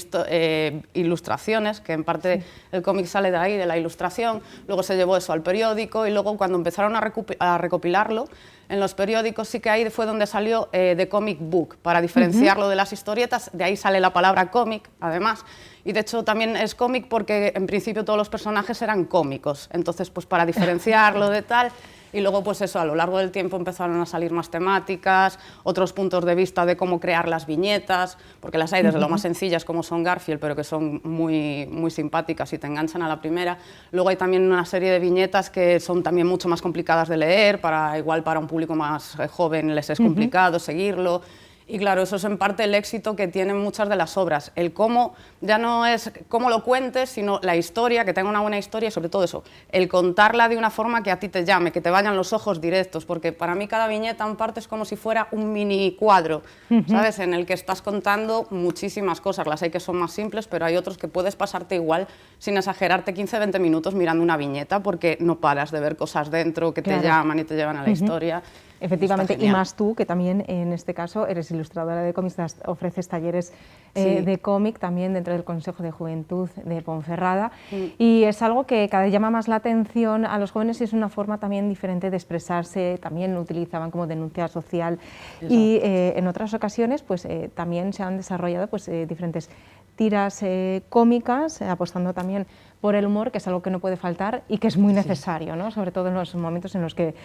ilustraciones, que en parte el cómic sale de ahí, de la ilustración, luego se llevó eso al periódico, y luego cuando empezaron a recopilarlo, en los periódicos sí que ahí fue donde salió The Comic Book, para diferenciarlo de las historietas, de ahí sale la palabra cómic, además, y de hecho también es cómic porque en principio todos los personajes eran cómicos, entonces pues para diferenciarlo de tal... Y luego, pues eso, a lo largo del tiempo empezaron a salir más temáticas, otros puntos de vista de cómo crear las viñetas, porque las hay desde lo más sencillas, como son Garfield, pero que son muy, muy simpáticas y te enganchan a la primera. Luego hay también una serie de viñetas que son también mucho más complicadas de leer, igual para un público más joven les es complicado seguirlo. Y claro, eso es en parte el éxito que tienen muchas de las obras. El cómo ya no es cómo lo cuentes, sino la historia, que tenga una buena historia y sobre todo eso, el contarla de una forma que a ti te llame, que te vayan los ojos directos, porque para mí cada viñeta en parte es como si fuera un mini cuadro, ¿sabes? En el que estás contando muchísimas cosas. Las hay que son más simples, pero hay otros que puedes pasarte igual sin exagerarte 15-20 minutos mirando una viñeta porque no paras de ver cosas dentro que te llaman y te llevan a la historia. Efectivamente, y más tú, que también en este caso eres ilustradora de cómics, ofreces talleres de cómic también dentro del Consejo de Juventud de Ponferrada, y es algo que cada vez llama más la atención a los jóvenes y es una forma también diferente de expresarse, también lo utilizaban como denuncia social. Exacto. Y en otras ocasiones pues también se han desarrollado pues diferentes tiras cómicas, apostando también por el humor, que es algo que no puede faltar y que es muy necesario, ¿no? Sobre todo en los momentos en los que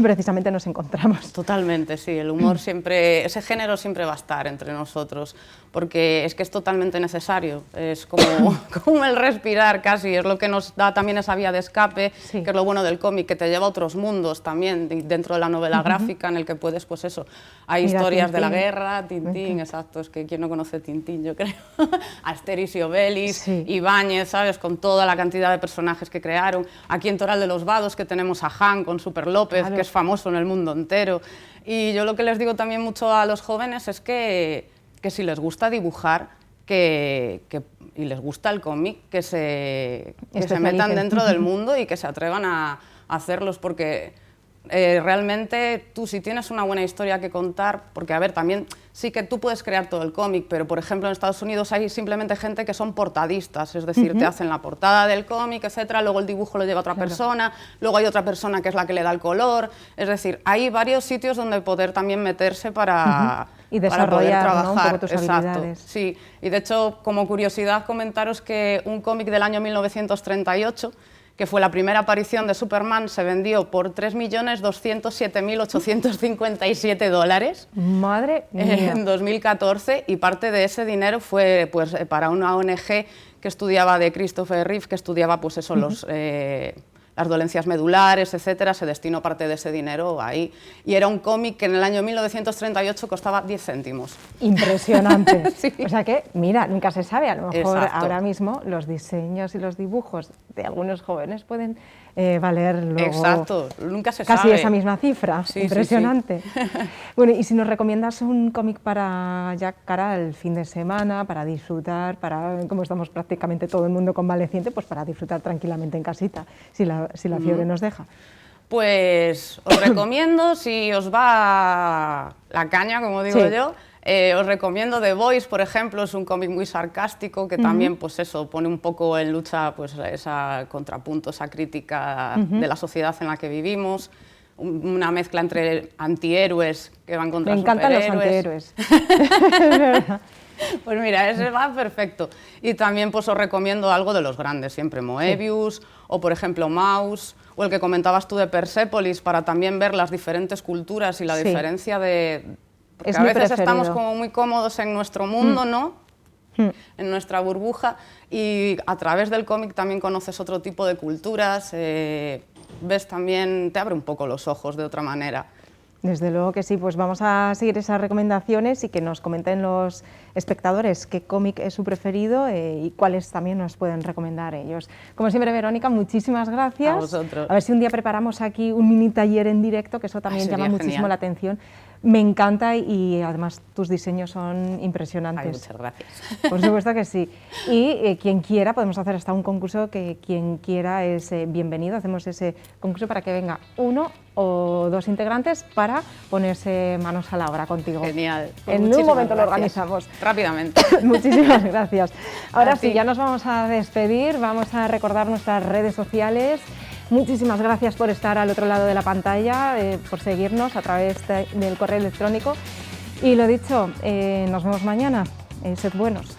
precisamente nos encontramos. Totalmente, sí, el humor siempre, ese género siempre va a estar entre nosotros, porque es que es totalmente necesario, es como el respirar casi, es lo que nos da también esa vía de escape, que es lo bueno del cómic, que te lleva a otros mundos también, dentro de la novela gráfica, en el que puedes, pues eso, hay historias de la guerra, Tintín, exacto, es que quién no conoce Tintín, yo creo, Asterix y Obelix, Ibáñez, ¿sabes?, con toda la cantidad de personajes que crearon, aquí en Toral de los Vados, que tenemos a Han con Super López, que es famoso en el mundo entero. Y yo lo que les digo también mucho a los jóvenes es que si les gusta dibujar y les gusta el cómic, que se metan dentro del mundo y que se atrevan a hacerlos, porque realmente tú, si tienes una buena historia que contar, porque a ver, también sí que tú puedes crear todo el cómic, pero por ejemplo en Estados Unidos hay simplemente gente que son portadistas, es decir, te hacen la portada del cómic, etcétera, luego el dibujo lo lleva otra persona, luego hay otra persona que es la que le da el color, es decir, hay varios sitios donde poder también meterse para y desarrollar, para poder trabajar, ¿no? Un poco tus habilidades. Sí, y de hecho, como curiosidad, comentaros que un cómic del año 1938, que fue la primera aparición de Superman, se vendió por $3.207.857. ¡Madre mía! En 2014, y parte de ese dinero fue pues, para una ONG que estudiaba, de Christopher Reeve, que estudiaba pues eso, las dolencias medulares, etcétera, se destinó parte de ese dinero ahí. Y era un cómic que en el año 1938 costaba 10 céntimos. Impresionante. Sí. O sea que, mira, nunca se sabe, a lo mejor ahora mismo los diseños y los dibujos de algunos jóvenes pueden valer luego nunca se casi sabe. Esa misma cifra. Impresionante. Bueno, y si nos recomiendas un cómic para ya cara al fin de semana, para disfrutar, como estamos prácticamente todo el mundo convaleciente, pues para disfrutar tranquilamente en casita, si la fiebre nos deja. Pues os recomiendo, si os va la caña, como digo yo, os recomiendo The Voice, por ejemplo, es un cómic muy sarcástico que también pues eso, pone un poco en lucha pues, esa contrapunto, esa crítica de la sociedad en la que vivimos, una mezcla entre antihéroes que van contra superhéroes. Me encantan los antihéroes. Pues mira, ese va perfecto. Y también pues os recomiendo algo de los grandes, siempre Moebius, o por ejemplo Maus, o el que comentabas tú de Persépolis, para también ver las diferentes culturas y la diferencia de... Porque a veces estamos como muy cómodos en nuestro mundo, ¿no? En nuestra burbuja, y a través del cómic también conoces otro tipo de culturas, ves también, te abre un poco los ojos de otra manera. Desde luego que sí, pues vamos a seguir esas recomendaciones y que nos comenten los espectadores qué cómic es su preferido y cuáles también nos pueden recomendar ellos. Como siempre, Verónica, muchísimas gracias. A vosotros. A ver si un día preparamos aquí un mini taller en directo, que eso también llama muchísimo la atención. Me encanta y además tus diseños son impresionantes. Ay, muchas gracias. Por supuesto que sí. Y quien quiera, podemos hacer hasta un concurso que quien quiera es bienvenido. Hacemos ese concurso para que venga 1 o 2 integrantes para ponerse manos a la obra contigo. Genial. Pues en un momento lo organizamos. Rápidamente. Muchísimas gracias. Ahora sí, ya nos vamos a despedir, vamos a recordar nuestras redes sociales. Muchísimas gracias por estar al otro lado de la pantalla, por seguirnos a través del correo electrónico. Y lo dicho, nos vemos mañana. Sed buenos.